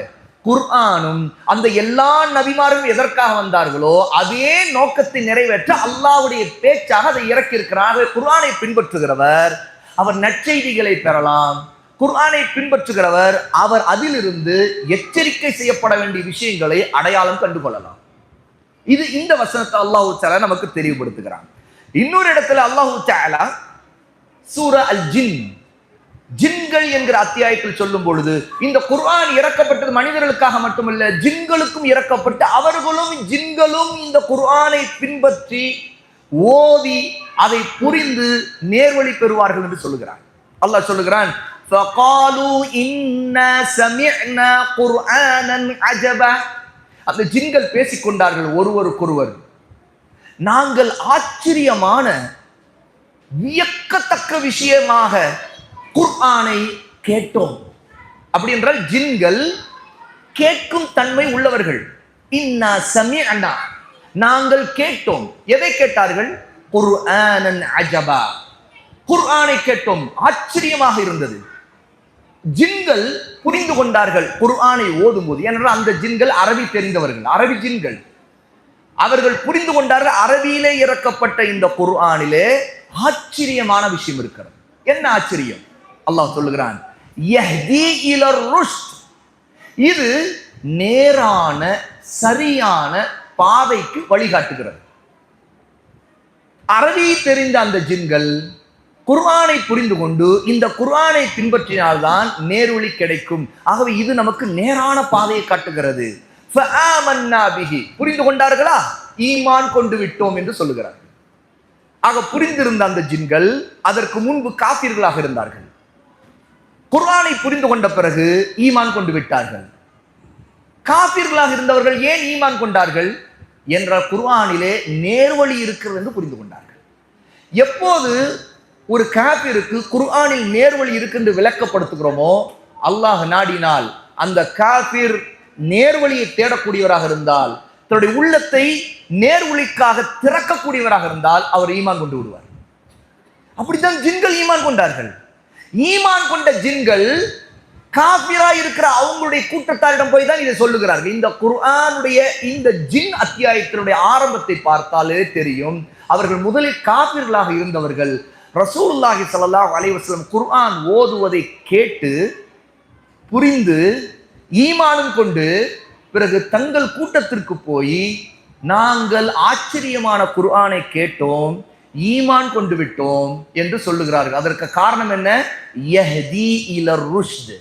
குர்ஆனும் அந்த எல்லா நபிமாரும் எதற்காக வந்தார்களோ அதே நோக்கத்தை நிறைவேற்ற அல்லாஹ்வுடைய பேச்சாக அதை இறக்கி இருக்கிறார். குர்ஆனை பின்பற்றுகிறவர் அவர் நற்செய்திகளை பெறலாம், குர்ஆனை பின்பற்றுகிறவர் அவர் அதிலிருந்து எச்சரிக்கை செய்யப்பட வேண்டிய விஷயங்களை அடையாளம் கண்டுகொள்ளலாம். இது இந்த வசனத்தை அல்லாஹ் தஆலா நமக்கு தெளிவுபடுத்துகிறான். இன்னொரு இடத்துல அல்லாஹ் தஆலா சூரா அல் ஜின், ஜின்கள் என்கிற அத்தியாயத்தில் சொல்லும் பொழுது இந்த குர்ஆன் இறக்கப்பட்டது மனிதர்களுக்காக மட்டுமல்ல, ஜின்களுக்கும் இறக்கப்பட்டு அவர்களும் ஜின்களும் இந்த குர்ஆனை பின்பற்றி ஓதி அதை புரிந்து நேர்வழி பெறுவார்கள் என்று சொல்லுகிறான். அல்லாஹ் சொல்லுகிறான், فَقَالُوا إِنَّا سَمِعْنَا قُرْآنًا عَجَبًا. அந்த ஜின்கள் பேசிக்கொண்டார்கள் ஒருவருக்கொருவர், நாங்கள் ஆச்சரியமான வியக்கத்தக்க விஷயமாக குர்ஆனை கேட்டோம். அப்படி என்றால் ஜின்கள் கேட்கும் தன்மை உள்ளவர்கள். இன்னா சமிஅனா, நாங்கள் கேட்டோம். எதை கேட்டார்கள்? குர்ஆனன் அஜபா, குர்ஆனை கேட்டோம், ஆச்சரியமாக இருந்தது. ஜின்கள் புரிந்து கொண்டார்கள் குர்ஆனை ஓதும் போது. ஏனென்றால் அந்த ஜின்கள் அரபி தெரிந்தவர்கள், அரபி ஜின்கள். அவர்கள் புரிந்து கொண்டார்கள் அரபியிலே இறக்கப்பட்ட இந்த குர்ஆனிலே ஆச்சரியமான விஷயம் இருக்கிறது. என்ன ஆச்சரியம்? அல்லாஹ் சொல்லுகிறான், யஹ்தி இலர் ருஷ்த், இது நேரான சரியான பாதைக்கு வழிகாட்டுகிறது. அரபி தெரிந்த அந்த ஜின்கள் குர்ஆனை புரிந்து கொண்டு இந்த குர்ஆனை பின்பற்றினால்தான் நேர்வழி கிடைக்கும். ஆகவே இது நமக்கு நேரான பாதையை காட்டுகிறது. ஃபஆமன்னா பிஹி, புரிந்து கொண்டார்களா? ஈமான் கொண்டு விட்டோம் என்று சொல்லுகிறார். ஆக புரிந்திருந்த அந்த ஜின்கள் அதற்கு முன்பு காஃபிர்களாக இருந்தார்கள். குர்ஆனை புரிந்து கொண்ட பிறகு ஈமான் கொண்டு விட்டார்கள். காஃபிர்களாக இருந்தவர்கள் ஏன் ஈமான் கொண்டார்கள் என்ற குர்ஆனிலே நேர்வழி இருக்கிறது என்று புரிந்து கொண்டார்கள். எப்போது ஒரு காஃபிருக்கு குர்ஆனில் நேர்வழி இருக்கு என்று விளக்கப்படுத்துகிறோமோ, அல்லாஹ் நாடினால் அந்த காஃபிர் நேர்வழியை தேடக்கூடியவராக இருந்தால், தன்னுடைய உள்ளத்தை நேர்வழிக்காக திறக்கக்கூடியவராக இருந்தால் அவர் ஈமான் கொண்டு விடுவார். அப்படித்தான் ஜின்கள் ஈமான் கொண்டார்கள். ஈமான் கொண்ட ஜின்கள் காஃபிரா இருக்கிற அவங்களுடைய கூட்டத்தாரிடம் போய் தான் இதை சொல்லுகிறார்கள். இந்த குர்ஆனுடைய இந்த ஜின் அத்தியாயத்தினுடைய ஆரம்பத்தை பார்த்தாலே தெரியும், அவர்கள் முதலில் காஃபிர்களாக இருந்தவர்கள் ரசூலுல்லாஹி ஸல்லல்லாஹு அலைஹி வஸல்லம் குர்ஆன் ஓதுவதை கேட்டு புரிந்து ஈமானும் கொண்டு பிறகு தங்கள் கூட்டத்திற்கு போய் நாங்கள் ஆச்சரியமான குர்ஆனை கேட்டோம், ஈமான் கொண்டு விட்டோம் என்று சொல்லுகிறார்கள். அதற்கு காரணம் என்ன? யஹ்தி இலர் ருஷ்த்,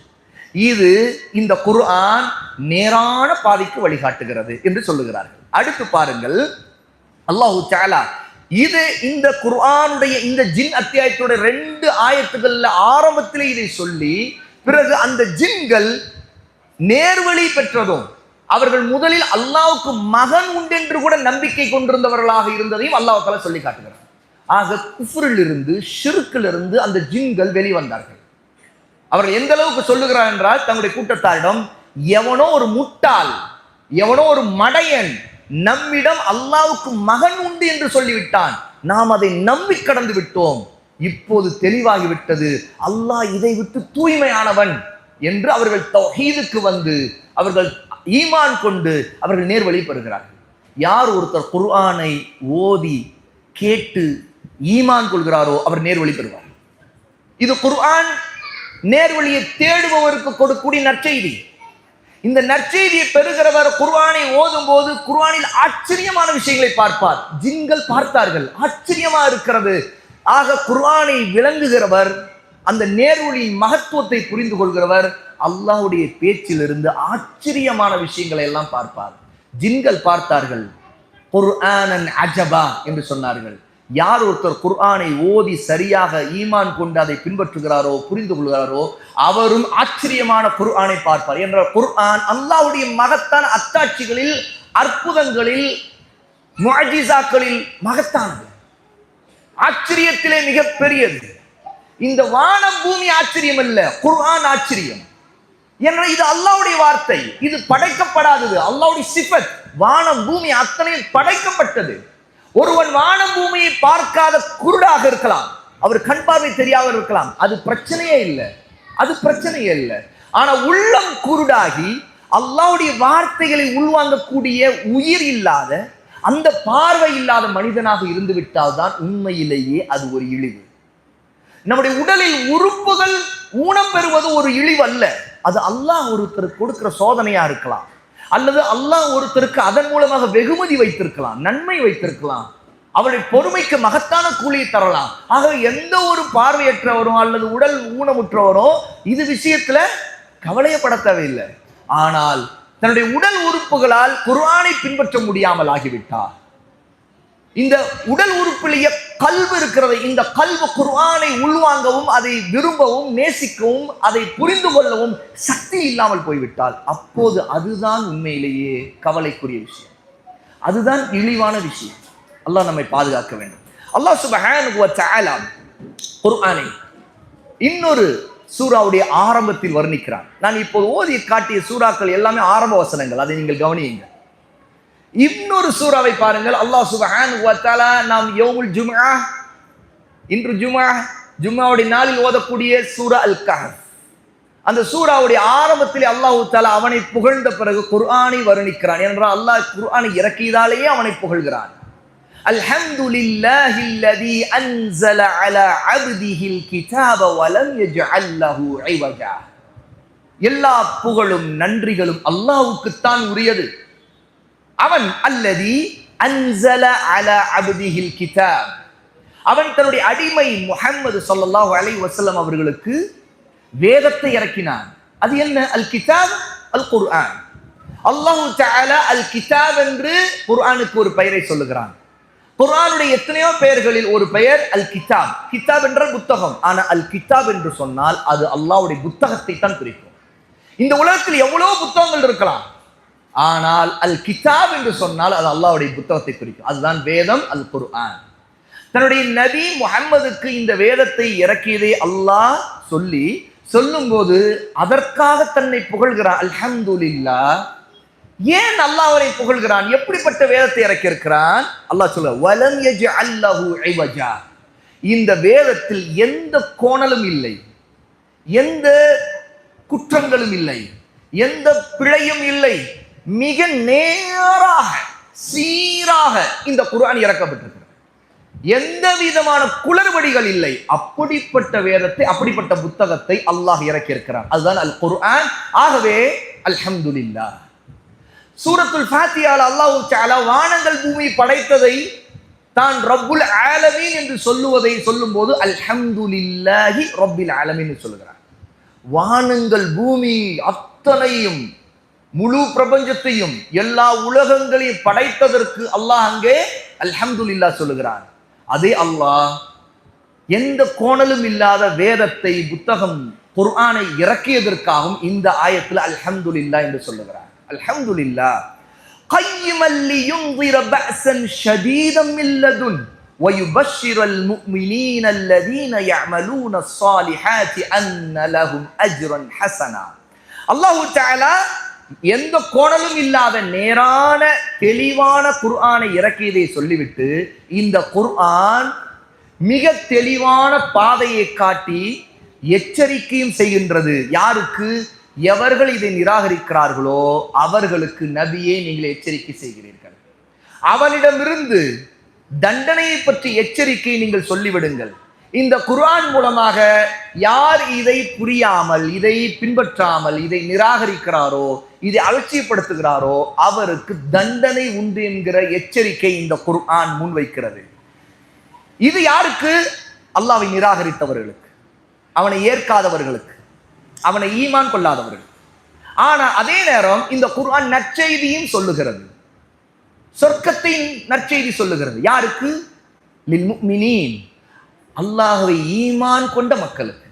இது இந்த குர்ஆன் நேரான பாதைக்கு வழிகாட்டுகிறது என்று சொல்லுகிறார்கள். அடுத்து பாருங்கள், அல்லாஹ் தஆலா இது இந்த குர்ஆனுடைய இந்த ஜின் அத்தியாயத்தோட 2 ஆயத்துகள்ல ஆரம்பத்திலே இதை சொல்லி பிறகு அந்த ஜின்கள் நேர்வழி பெற்றதும் அவர்கள் முதலில் அல்லாஹ்வுக்கு மகன் உண்டு என்று கூட நம்பிக்கை கொண்டிருந்தவர்களாக இருந்ததையும் அல்லாஹ் தஆலா சொல்லி காட்டுகிறார். ஆக குஃப்ரிலிருந்து ஷிர்க்கிலிருந்து அந்த ஜின்கள் வெளிவந்தார்கள். அவர்கள் எந்த அளவுக்கு சொல்லுகிறார் என்றால், தங்களுடைய கூட்டத்தாரிடம் எவனோ ஒரு முட்டாள், எவனோ ஒரு மடையன் நம்மிடம் அல்லாஹ்வுக்கு மகன் உண்டு என்று சொல்லிவிட்டான், நாம் அதை நம்பி கடந்து விட்டோம், இப்போது தெளிவாகிவிட்டது அல்லாஹ் இதை விட்டு தூய்மையானவன் என்று அவர்கள் தௌஹீதுக்கு வந்து அவர்கள் ஈமான் கொண்டு அவர்கள் நேர்வழி பெறுகிறார்கள். யார் ஒருத்தர் குர்ஆனை ஓதி கேட்டு ஈமான் கொள்கிறாரோ அவர் நேர்வழி பெறுவார். இது குர்ஆன் நேர்வழியை தேடுபவருக்கு கொடுக்கக்கூடிய நற்செய்தி. இந்த நற்செய்தியை பெறுகிறவர் குர்ஆனை ஓதும் போது குர்ஆனில் ஆச்சரியமான விஷயங்களை பார்ப்பார். ஜின்கள் பார்த்தார்கள், ஆச்சரியமா இருக்கிறது. ஆக குர்ஆனை விளங்குகிறவர், அந்த நேர்வழியின் மகத்துவத்தை புரிந்து கொள்கிறவர் அல்லாஹ்வுடைய பேச்சிலிருந்து ஆச்சரியமான விஷயங்களை எல்லாம் பார்ப்பார். ஜின்கள் பார்த்தார்கள், குர்ஆனன் அஜபா என்று சொன்னார்கள். யார் ஒருத்தர் குர்ஆனை ஓதி சரியாக ஈமான் கொண்டு அதை பின்பற்றுகிறாரோ புரிந்து கொள்கிறாரோ அவரும் ஆச்சரியமான குர்ஆனை பார்ப்பார். என்ற குர்ஆன் அல்லாஹ்வுடைய மகத்தான அத்தாட்சிகளில், அற்புதங்களில், முஅஜிசாக்களில் மகத்தானது, ஆச்சரியத்திலே மிக பெரியது. இந்த வானம் பூமி ஆச்சரியம் அல்ல, குர்ஆன் ஆச்சரியம். என்ற இது அல்லாஹ்வுடைய வார்த்தை, இது படைக்கப்படாதது, அல்லாஹ்வுடைய சிஃபத். வானம் பூமி அத்தனையும் படைக்கப்பட்டது. ஒருவன் வானம் பூமியை பார்க்காத குருடாக இருக்கலாம், அவர் கண் பார்வை தெரியாமல் இருக்கலாம், அது பிரச்சனையே இல்லை, அது பிரச்சனையே இல்லை. ஆனா உள்ளம் குருடாகி அல்லாஹ்வுடைய வார்த்தைகளை உள்வாங்கக்கூடிய உயிர் இல்லாத, அந்த பார்வை இல்லாத மனிதனாக இருந்து விட்டால் தான் உண்மையிலேயே அது ஒரு இழிவு. நம்முடைய உடலில் உறுப்புகள் ஊனம் பெறுவது ஒரு இழிவு அல்ல. அது அல்லாஹ் ஒருத்தருக்கு கொடுக்கிற சோதனையா இருக்கலாம், அல்லது அல்லாஹ் ஒருத்தருக்கு அதன் மூலமாக வெகுமதி வைத்திருக்கலாம், நன்மை வைத்திருக்கலாம், அவருடைய பொறுமைக்கு மகத்தான கூலியை தரலாம். ஆக எந்த ஒரு பார்வையற்றவரும் அல்லது உடல் ஊனமுற்றவரோ இது விஷயத்துல கவலையப்பட தேவையில்லை. ஆனால் தன்னுடைய உடல் உறுப்புகளால் குர்ஆனை பின்பற்ற முடியாமல் ஆகிவிட்டார். இந்த உடல் உறுப்பிலேயே கல்வு இருக்கிறது. இந்த கல்வு குர்ஆனை உள்வாங்கவும் அதை விரும்பவும் நேசிக்கவும் அதை புரிந்து கொள்ளவும் சக்தி இல்லாமல் போய்விட்டால் அப்போது அதுதான் உண்மையிலேயே கவலைக்குரிய விஷயம், அதுதான் இழிவான விஷயம். அல்லாஹ் நம்மை பாதுகாக்க வேண்டும். அல்லாஹ் சுப்ஹானஹு வ தஆலா குர்ஆனை இன்னொரு சூராவுடைய ஆரம்பத்தில் வர்ணிக்கிறான். நான் இப்போது ஓதி காட்டிய சூறாக்கள் எல்லாமே ஆரம்ப வசனங்கள், அதை நீங்கள் கவனியுங்கள். இன்னொரு சூறாவை பாருங்கள். அல்லாஹ் சுப்ஹானஹு வ தஆலா நாம் யௌமுல் ஜும்ஆ, இன்று ஜும்ஆவுடைய நாளில் ஓதக்கூடிய சூரா அல் கஹஃப், அந்த சூறாவுடைய ஆரம்பத்தில் அல்லாஹ் தஆலா அவனை புகழ்ந்த பிறகு குர்ஆனை வர்ணிக்கிறான். என்றால் அல்லாஹ் குர்ஆனை இறக்கியதாலேயே அவனை புகழ்கிறான். அல்ஹம்துலில்லாஹில்லதீ அன்ஸல அலா அப்திஹில் கிதாப வலம் யஜ்அல் லஹு இவஜா. எல்லா புகழும் நன்றிகளும் அல்லாஹ்வுக்குத்தான் உரியது. அவன் அல்லதி அன்ஸல அலா அப்திஹில் கிதாப், அவன் தன்னுடைய அடிமை முஹம்மது ஸல்லல்லாஹு அலைஹி வஸல்லம் அவர்களுக்கு வேதத்தை இறக்கினான். அது என்ன? அல் கிதாப், அல் குர்ஆன். அல்லாஹ் தஆலா அல் கிதாப் என்று குர்ஆனுக்கு ஒரு பெயரை சொல்லுகிறான். குர்ஆனுடைய எத்தனையோ பெயர்களில் ஒரு பெயர் அல் கிதாப். கிதாப் என்ற புத்தகம். ஆனா அல் கிதாப் என்று சொன்னால் அது அல்லாஹ்வுடைய புத்தகத்தை தான் குறிக்கும். இந்த உலகத்தில் எவ்வளவு புத்தகங்கள் இருக்கலாம், ஆனால் அல் கிதாப் என்று சொன்னால் அது அல்லாஹ்வுடைய புத்தகத்தை குறிக்கும். அதுதான் வேதம், அல் குர்ஆன். தன்னுடைய நபி முஹம்மதுக்கு இந்த வேதத்தை இறக்கியதை அல்லாஹ் சொல்லும்போது அதற்காக தன்னை புகழ்கிறான். அல்ஹம்துலில்லாஹ். ஏன் அல்லாஹ் அவரை புகழ்கிறான்? எப்படிப்பட்ட வேதத்தை இறக்கி இருக்கிறான்? அல்லாஹ் சொல்ல வலம் யஜ்அல் லஹு இவஜா. இந்த வேதத்தில் எந்த கோணலும் இல்லை, எந்த குற்றங்களும் இல்லை, எந்த பிழையும் இல்லை. மிக நேராக சீராக இந்த குர்ஆன் இறக்கப்பட்டிருக்கிறது. எந்த விதமான குளறுபடிகள் இல்லை. அப்படிப்பட்ட வேதத்தை, அப்படிப்பட்ட புத்தகத்தை அல்லாஹ் இறக்கி இருக்கிறான். அதுதான் அல் குர்ஆன். ஆகவே அல்ஹம்துலில்லாஹ். சூரத்துல் ஃபாத்திஹால அல்லாஹ் தஆலா வானங்கள் பூமி படைத்ததை தான் ரப்புல் ஆலமீன் என்று சொல்லும்போது அல்ஹம்துலில்லாஹி ரப்பில் ஆலமீன் என்று சொல்லுகிறார். வானங்கள் பூமி அத்தனையும் முழு பிரபஞ்சத்தையும் எல்லா உலகங்களையும் படைத்ததற்கு அல்லாஹ் அங்கே அல்ஹம்துலில்லாஹ் சொல்லுகிறான். அதே அல்லாஹ் எந்த கோணலும் இல்லாத வேதத்தை, புத்தகம் குர்ஆனை இறக்கியதற்காகவும் இந்த ஆயத்தில் அல்ஹம்துலில்லாஹ் என்று சொல்லுகிறார். அல்ஹம்துலில்லாஹ் கையிமன் லியுன்திர பஅஸன் ஷதீதன் மின் லதுன் வயுபஷ்ஷிரல் முஃமினீன அல்லதீன யஅமலூன ஸாலிஹாத்தி அன்ன லஹும் அஜ்ரன் ஹஸனா. அல்லாஹ் தஆலா எந்த கோணலும் இல்லாத நேரான தெளிவான குர்ஆனை இறக்கியதை சொல்லிவிட்டு இந்த குர்ஆன் மிக தெளிவான பாதையை காட்டி எச்சரிக்கையும் செய்கின்றது. யாருக்கு? எவர்கள் இதை நிராகரிக்கிறார்களோ அவர்களுக்கு நபியே நீங்கள் எச்சரிக்கை செய்கிறீர்கள். அவனிடமிருந்து தண்டனையை பற்றி எச்சரிக்கை நீங்கள் சொல்லிவிடுங்கள். இந்த குர்ஆன் மூலமாக யார் இதை புரியாமல், இதை பின்பற்றாமல், இதை நிராகரிக்கிறாரோ, இதை அலட்சியப்படுத்துகிறாரோ அவருக்கு தண்டனை உண்டு என்கிற எச்சரிக்கை இந்த குர்ஆன் முன்வைக்கிறது. இது யாருக்கு? அல்லாஹ்வை நிராகரித்தவர்களுக்கு, அவனை ஏற்காதவர்களுக்கு, அவனை ஈமான் கொள்ளாதவர்கள். ஆனா அதே நேரம் இந்த குர்ஆன் நற்செய்தியும் சொல்லுகிறது, சொர்க்கத்தின் நற்செய்தி சொல்லுகிறது. யாருக்கு? லில் முஃமினீன், அல்லாஹ்வை ஈமான் கொண்ட மக்களுக்கு.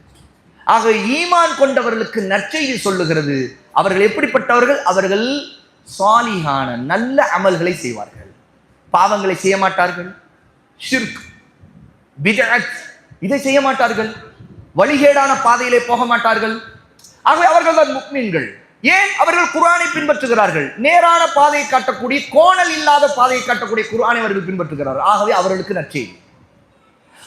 ஆக ஈமான் கொண்டவர்களுக்கு நற்செய்தி சொல்லுகிறது. அவர்கள் எப்படிப்பட்டவர்கள்? அவர்கள் சாலிஹான நல்ல அமல்களை செய்வார்கள், பாவங்களை செய்ய மாட்டார்கள், ஷிர்க் பித்அத் இதை செய்ய மாட்டார்கள், வழிகேடான பாதையிலே போக மாட்டார்கள். ஆகவே அவர்கள் தான் முஃமின்கள். ஏன்? அவர்கள் குர்ஆனை பின்பற்றுகிறார்கள். நேரான பாதையை காட்டக்கூடிய, கோணல் இல்லாத பாதையை காட்டக்கூடிய குர்ஆனை அவர்கள் பின்பற்றுகிறார்கள். ஆகவே அவர்களுக்கு நற்செய்தி.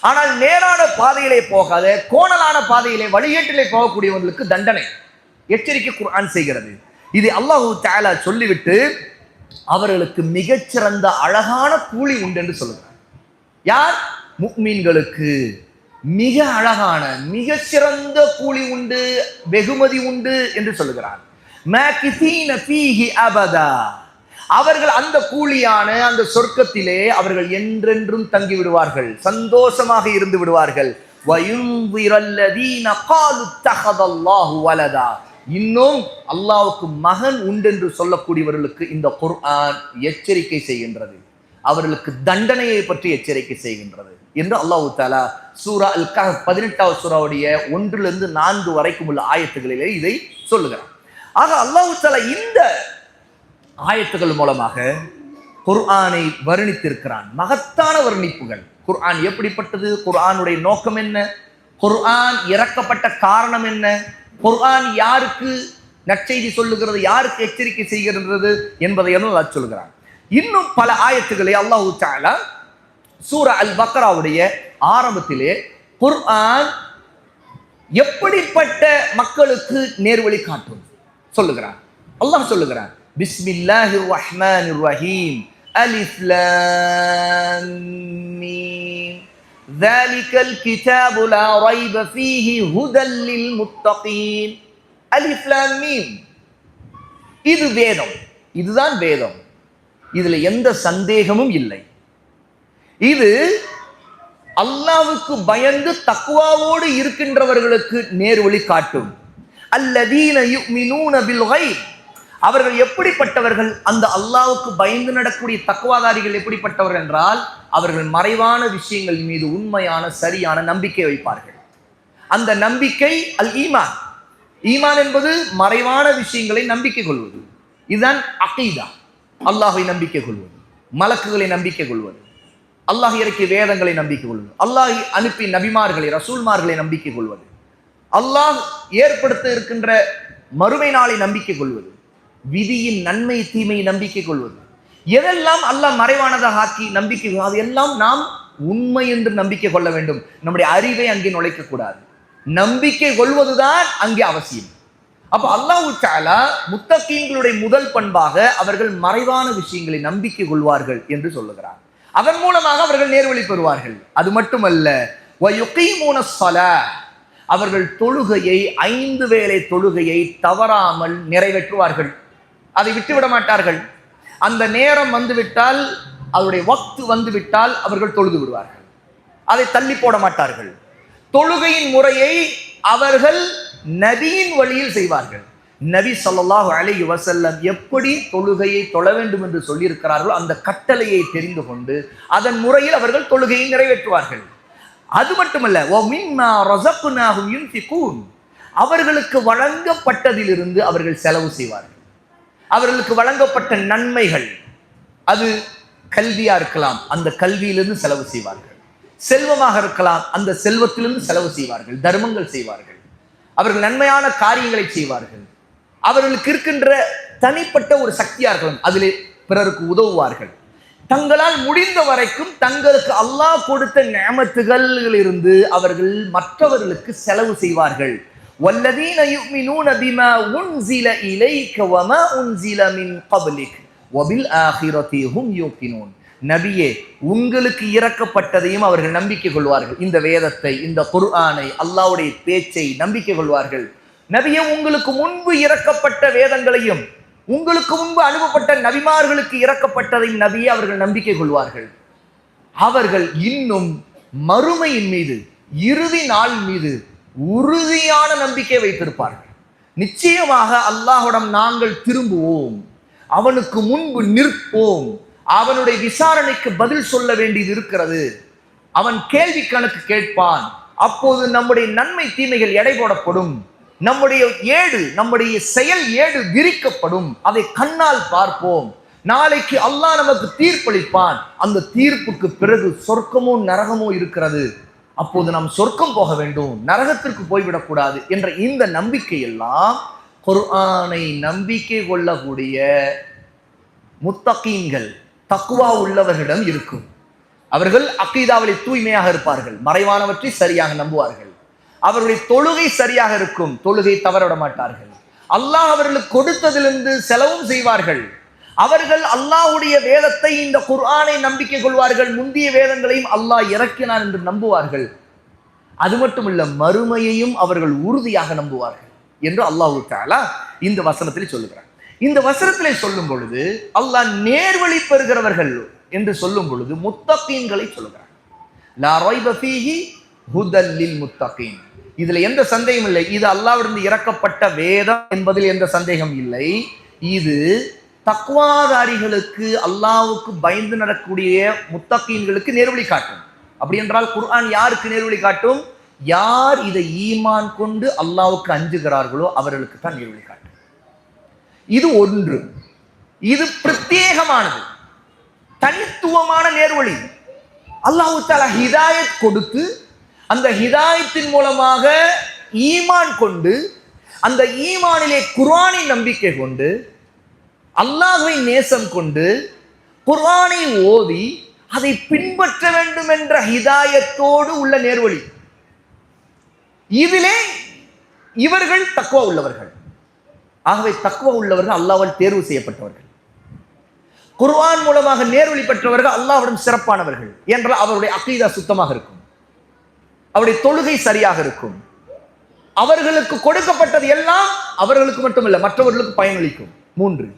ஆனால் நேரான பாதையிலே போகாத, கோணலான பாதையிலே, வழிகேட்டிலே போகக்கூடியவர்களுக்கு தண்டனை, எச்சரிக்கை குர்ஆன் செய்கிறது. இது அல்லாஹ் தஆலா சொல்லிவிட்டு அவர்களுக்கு மிகச்சிறந்த அழகான கூலி உண்டு என்று சொல்லுகிறார். யார்? முஃமின்களுக்கு. மிக அழகான மிக சிறந்த கூலி உண்டு, வெகுமதி உண்டு என்று சொல்லுகிறான். அவர்கள் அந்த கூலியான அந்த சொர்க்கத்திலே அவர்கள் என்றென்றும் தங்கி விடுவார்கள், சந்தோஷமாக இருந்து விடுவார்கள். இன்னும் அல்லாஹ்வுக்கு மகன் உண்டென்று சொல்லக்கூடியவர்களுக்கு இந்த குர்ஆன் எச்சரிக்கை செய்கின்றது, அவர்களுக்கு தண்டனையை பற்றி எச்சரிக்கை செய்கின்றது என்று அல்லாஹ் தஆலா சூரா அல் கஹஃப் 18வது சூராவுடைய 1 - 4 வரைக்கும் உள்ள ஆயத்துகளிலே இதை சொல்லுகிறார். ஆக அல்லாஹ் தஆலா இந்த ஆயத்துகள் மூலமாக குர்ஆனை வர்ணித்திருக்கிறான். மகத்தான வர்ணிப்புகள். குர்ஆன் எப்படிப்பட்டது, குர்ஆனுடைய நோக்கம் என்ன, குர்ஆன் இறக்கப்பட்ட காரணம் என்ன, குர்ஆன் யாருக்கு நற்செய்தி சொல்லுகிறது, யாருக்கு எச்சரிக்கை செய்கிறது என்பதையெல்லாம் அல்லாஹ் சொல்கிறான். இன்னும் பல ஆயத்துக்களை அல்லாஹ் தஆலா சூரா அல் பக்ராவுடைய ஆரம்பத்திலே குர்ஆன் எப்படிப்பட்ட மக்களுக்கு நேர்வழி காட்டும் சொல்லுகிறான். அல்லாஹ் சொல்லுகிறான், பிஸ்மில்லாஹிர் ரஹ்மானிர் ரஹீம், அலிஃப் லாம் மீம், ذَلِكَ الْكِتَابُ لَا رَيْبَ فِيهِ هُدًى لِلْمُتَّقِينَ. அலிஃப் லாம் மீம், இது வேதம், இதுதான் வேதம், இதுல எந்த சந்தேகமும் இல்லை. இது அல்லாஹ்வுக்கு பயந்து தக்வாவோடு இருக்கின்றவர்களுக்கு நேர்வழி காட்டும். அல்லதீன யுமினூன பில் கைப், அவர்கள் எப்படிப்பட்டவர்கள், அந்த அல்லாஹ்வுக்கு பயந்து நடக்கக்கூடிய தக்வாதாரிகள் எப்படிப்பட்டவர்கள் என்றால், அவர்கள் மறைவான விஷயங்கள் மீது உண்மையான சரியான நம்பிக்கை வைப்பார்கள். அந்த நம்பிக்கை அல் ஈமான். ஈமான் என்பது மறைவான விஷயங்களை நம்பிக்கை கொள்வது. இதுதான் அகீதா. அல்லாஹை நம்பிக்கை கொள்வது, மலக்குகளை நம்பிக்கை கொள்வது, அல்லாஹ் இறக்கிய வேதங்களை நம்பிக்கை கொள்வது, அல்லாஹ் அனுப்பி நபிமார்களை ரசூல்மார்களை நம்பிக்கை கொள்வது, அல்லாஹ் ஏற்படுத்த இருக்கின்ற மறுமை நாளை நம்பிக்கை கொள்வது, விதியின் நன்மை தீமை நம்பிக்கை கொள்வது, எதெல்லாம் அல்லாஹ் மறைவானதாக ஆக்கி நம்பிக்கை, அதெல்லாம் நாம் உண்மை என்று நம்பிக்கை கொள்ள வேண்டும். நம்முடைய அறிவை அங்கே நுழைக்க கூடாது. நம்பிக்கை கொள்வதுதான் அங்கே அவசியம். அப்ப அல்லாஹ் தஆலா முத்தகீன்களுடைய முதல் பண்பாக அவர்கள் மறைவான விஷயங்களை நம்பிக்கை கொள்வார்கள் என்று சொல்லுகிறார். அதன் மூலமாக அவர்கள் நேர்வழி பெறுவார்கள். அது மட்டுமல்ல, வயுகீமூன ஸலாஹ், அவர்கள் தொழுகையை 5 வேளை தொழுகையை தவறாமல் நிறைவேற்றுவார்கள். அதை விட்டுவிட மாட்டார்கள். அந்த நேரம் வந்துவிட்டால், அவருடைய வக்து வந்துவிட்டால் அவர்கள் தொழுது விடுவார்கள். அதை தள்ளி போட மாட்டார்கள். தொழுகையின் முறையை அவர்கள் நபியின் வழியில் செய்வார்கள். நபி ஸல்லல்லாஹு அலைஹி வஸல்லம் எப்படி தொழுகையை தொழ வேண்டும் என்று சொல்லியிருக்கிறார்களோ அந்த கட்டளையை தெரிந்து கொண்டு அதன் முறையில் அவர்கள் தொழுகையை நிறைவேற்றுவார்கள். அது மட்டுமல்ல, வமிம்மா ரஸக்னாஹும் யுன்ஃபிகூன், அவர்களுக்கு வழங்கப்பட்டதிலிருந்து அவர்கள் செலவு செய்வார்கள். அவர்களுக்கு வழங்கப்பட்ட நன்மைகள், அது கல்வியா இருக்கலாம், அந்த கல்வியிலிருந்து செலவு செய்வார்கள். செல்வமாக இருக்கலாம், அந்த செல்வத்திலிருந்து செலவு செய்வார்கள், தர்மங்கள் செய்வார்கள். அவர்கள் நன்மையான காரியங்களை செய்வார்கள். அவர்களுக்கு இருக்கின்ற தனிப்பட்ட ஒரு சக்தியா இருக்கலாம், அதிலே பிறருக்கு உதவுவார்கள். தங்களால் முடிந்த வரைக்கும் தங்களுக்கு அல்லாஹ் கொடுத்த நிஅமத்துகளில் இருந்து அவர்கள் மற்றவர்களுக்கு செலவு செய்வார்கள். வல்லதீன யுமினூன பிமா உன்ஸில இலைக வமா உன்ஸில மின் கப்லிக் வபில் ஆகிரதி ஹும் யூகினூன். நபியே, உங்களுக்கு இறக்கப்பட்டதையும் அவர்கள் நம்பிக்கை கொள்வார்கள். இந்த வேதத்தை, இந்த குர்ஆனை, அல்லாஹ்வுடைய பேச்சை நம்பிக்கை கொள்வார்கள். நபியே, உங்களுக்கு முன்பு இறக்கப்பட்ட வேதங்களையும் உங்களுக்கு முன்பு அனுப்பப்பட்ட நபிமார்களுக்கு இறக்கப்பட்டதையும் நபியே அவர்கள் நம்பிக்கை கொள்வார்கள். அவர்கள் இன்னும் மறுமையின் மீது, இறுதி நாள் மீது உறுதியான நம்பிக்கை வைத்திருப்பார்கள். நிச்சயமாக அல்லாஹ்விடம் நாங்கள் திரும்புவோம், அவனுக்கு முன்பு நிற்போம், அவனுடைய விசாரணைக்கு பதில் சொல்ல வேண்டியது இருக்கிறது, அவன் கேள்வி கணக்கு கேட்பான், அப்போது நம்முடைய நன்மை தீமைகள் எடை போடப்படும், நம்முடைய ஏடு, நம்முடைய செயல் ஏடு விரிக்கப்படும், அதை கண்ணால் பார்ப்போம். நாளைக்கு அல்லாஹ் நமக்கு தீர்ப்பளிப்பான். அந்த தீர்ப்புக்கு பிறகு சொர்க்கமோ நரகமோ இருக்கிறது, அப்போது நாம் சொர்க்கம் போக வேண்டும், நரகத்திற்கு போய்விடக்கூடாது என்ற இந்த நம்பிக்கை எல்லாம் குர்ஆனை நம்பிக்கை கொள்ளக்கூடிய முத்தகீன்கள், தக்வா உள்ளவர்களிடம் இருக்கும். அவர்கள் அகீதாவிலே தூய்மையாக இருப்பார்கள், மறைவானவற்றை சரியாக நம்புவார்கள், அவர்களுடைய தொழுகை சரியாக இருக்கும், தொழுகை தவறவிட மாட்டார்கள், அல்லாஹ் அவர்களுக்கு கொடுத்ததிலிருந்து செலவும் செய்வார்கள். அவர்கள் அல்லாஹ்வுடைய வேதத்தை, இந்த குர்ஆனை நம்பிக்கை கொள்வார்கள், முந்திய வேதங்களையும் அல்லாஹ் இறக்கினான் என்று நம்புவார்கள். அது மட்டுமல்ல, மறுமையையும் அவர்கள் உறுதியாக நம்புவார்கள் என்று அல்லாஹ் தஆலா இந்த வசனத்தில் சொல்லுகிறார். இந்த வசனத்திலே சொல்லும் பொழுது அல்லாஹ் நேர்வழி பெறுகிறவர்கள் என்று சொல்லும் பொழுது முத்தகீன்களை சொல்லுகிறார். லா ரைப ஃபீஹி ஹுதல் லில் முத்தகீன். இதுல எந்த சந்தேகம் இல்லை, இது அல்லாஹ்விடமிருந்து இறக்கப்பட்ட வேதம் என்பதில் எந்த சந்தேகம் இல்லை. இது தக்வாதாரிகளுக்கு, அல்லாஹ்வுக்கு பயந்து நடக்கூடிய முத்தகீன்களுக்கு நேர்வழி காட்டும். அப்படி என்றால் குர்ஆன் யாருக்கு நேர்வழி காட்டும்? யார் இதை ஈமான் கொண்டு அல்லாஹ்வுக்கு அஞ்சுகிறார்களோ அவர்களுக்கு தான் நேர்வழி காட்டும். இது ஒன்று. இது பிரத்யேகமானது, தனித்துவமான நேர்வழி. அல்லாஹ் தஆலா ஹிதாயத் கொடுத்து, அந்த ஹிதாயத்தின் மூலமாக ஈமான் கொண்டு, அந்த ஈமானிலே குர்ஆனை நம்பிக்கை கொண்டு, அல்லாஹ்வை நேசம் கொண்டு, குர்ஆனை ஓதி அதை பின்பற்ற வேண்டும் என்ற ஹிதாயத்தோடு உள்ள நேர்வழி. இதிலே இவர்கள் தக்வா உள்ளவர்கள். ஆகவே தக்வா உள்ளவர்கள் அல்லாஹ்வால் தேர்வு செய்யப்பட்டவர்கள். குர்ஆன் மூலமாக நேர்வழி பெற்றவர்கள் அல்லாஹ்விடம் சிறப்பானவர்கள் என்றால் அவருடைய அகீதா சுத்தமாக இருக்கும், அவருடைய தொழுகை சரியாக இருக்கும், அவர்களுக்கு கொடுக்கப்பட்டது எல்லாம் அவர்களுக்கு மட்டுமல்ல மற்றவர்களுக்கு பயனளிக்கும். 3.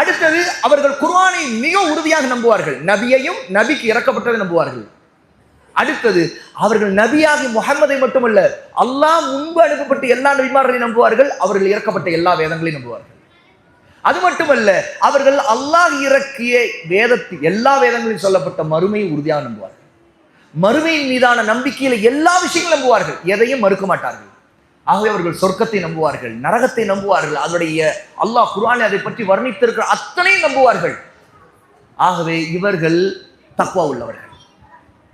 அடுத்தது, அவர்கள் குர்ஆனை மிக உறுதியாக நம்புவார்கள், நபியையும் நபிக்கு இறக்கப்பட்டதை நம்புவார்கள். அடுத்தது, அவர்கள் நபியாகி முஹம்மதை மட்டுமல்ல, அல்லாஹ் முன்பு அனுப்பப்பட்ட எல்லா நபிமார்களையும் நம்புவார்கள், அவர்கள் இறக்கப்பட்ட எல்லா வேதங்களையும் நம்புவார்கள். அது மட்டுமல்ல, அவர்கள் அல்லாஹ் இறக்கிய வேதத்தில் எல்லா வேதங்களிலும் சொல்லப்பட்ட மறுமையை உறுதியாக நம்புவார்கள். மறுமையின் மீதான நம்பிக்கையில எல்லா விஷயங்களும் நம்புவார்கள், எதையும் மறுக்க மாட்டார்கள். ஆகவே அவர்கள் சொர்க்கத்தை நம்புவார்கள், நரகத்தை நம்புவார்கள், அதனுடைய அல்லாஹ் குர்ஆனில் அதை பற்றி வர்ணித்திருக்கிற அத்தனையும் நம்புவார்கள். ஆகவே இவர்கள் தக்வா உள்ளவர்கள்.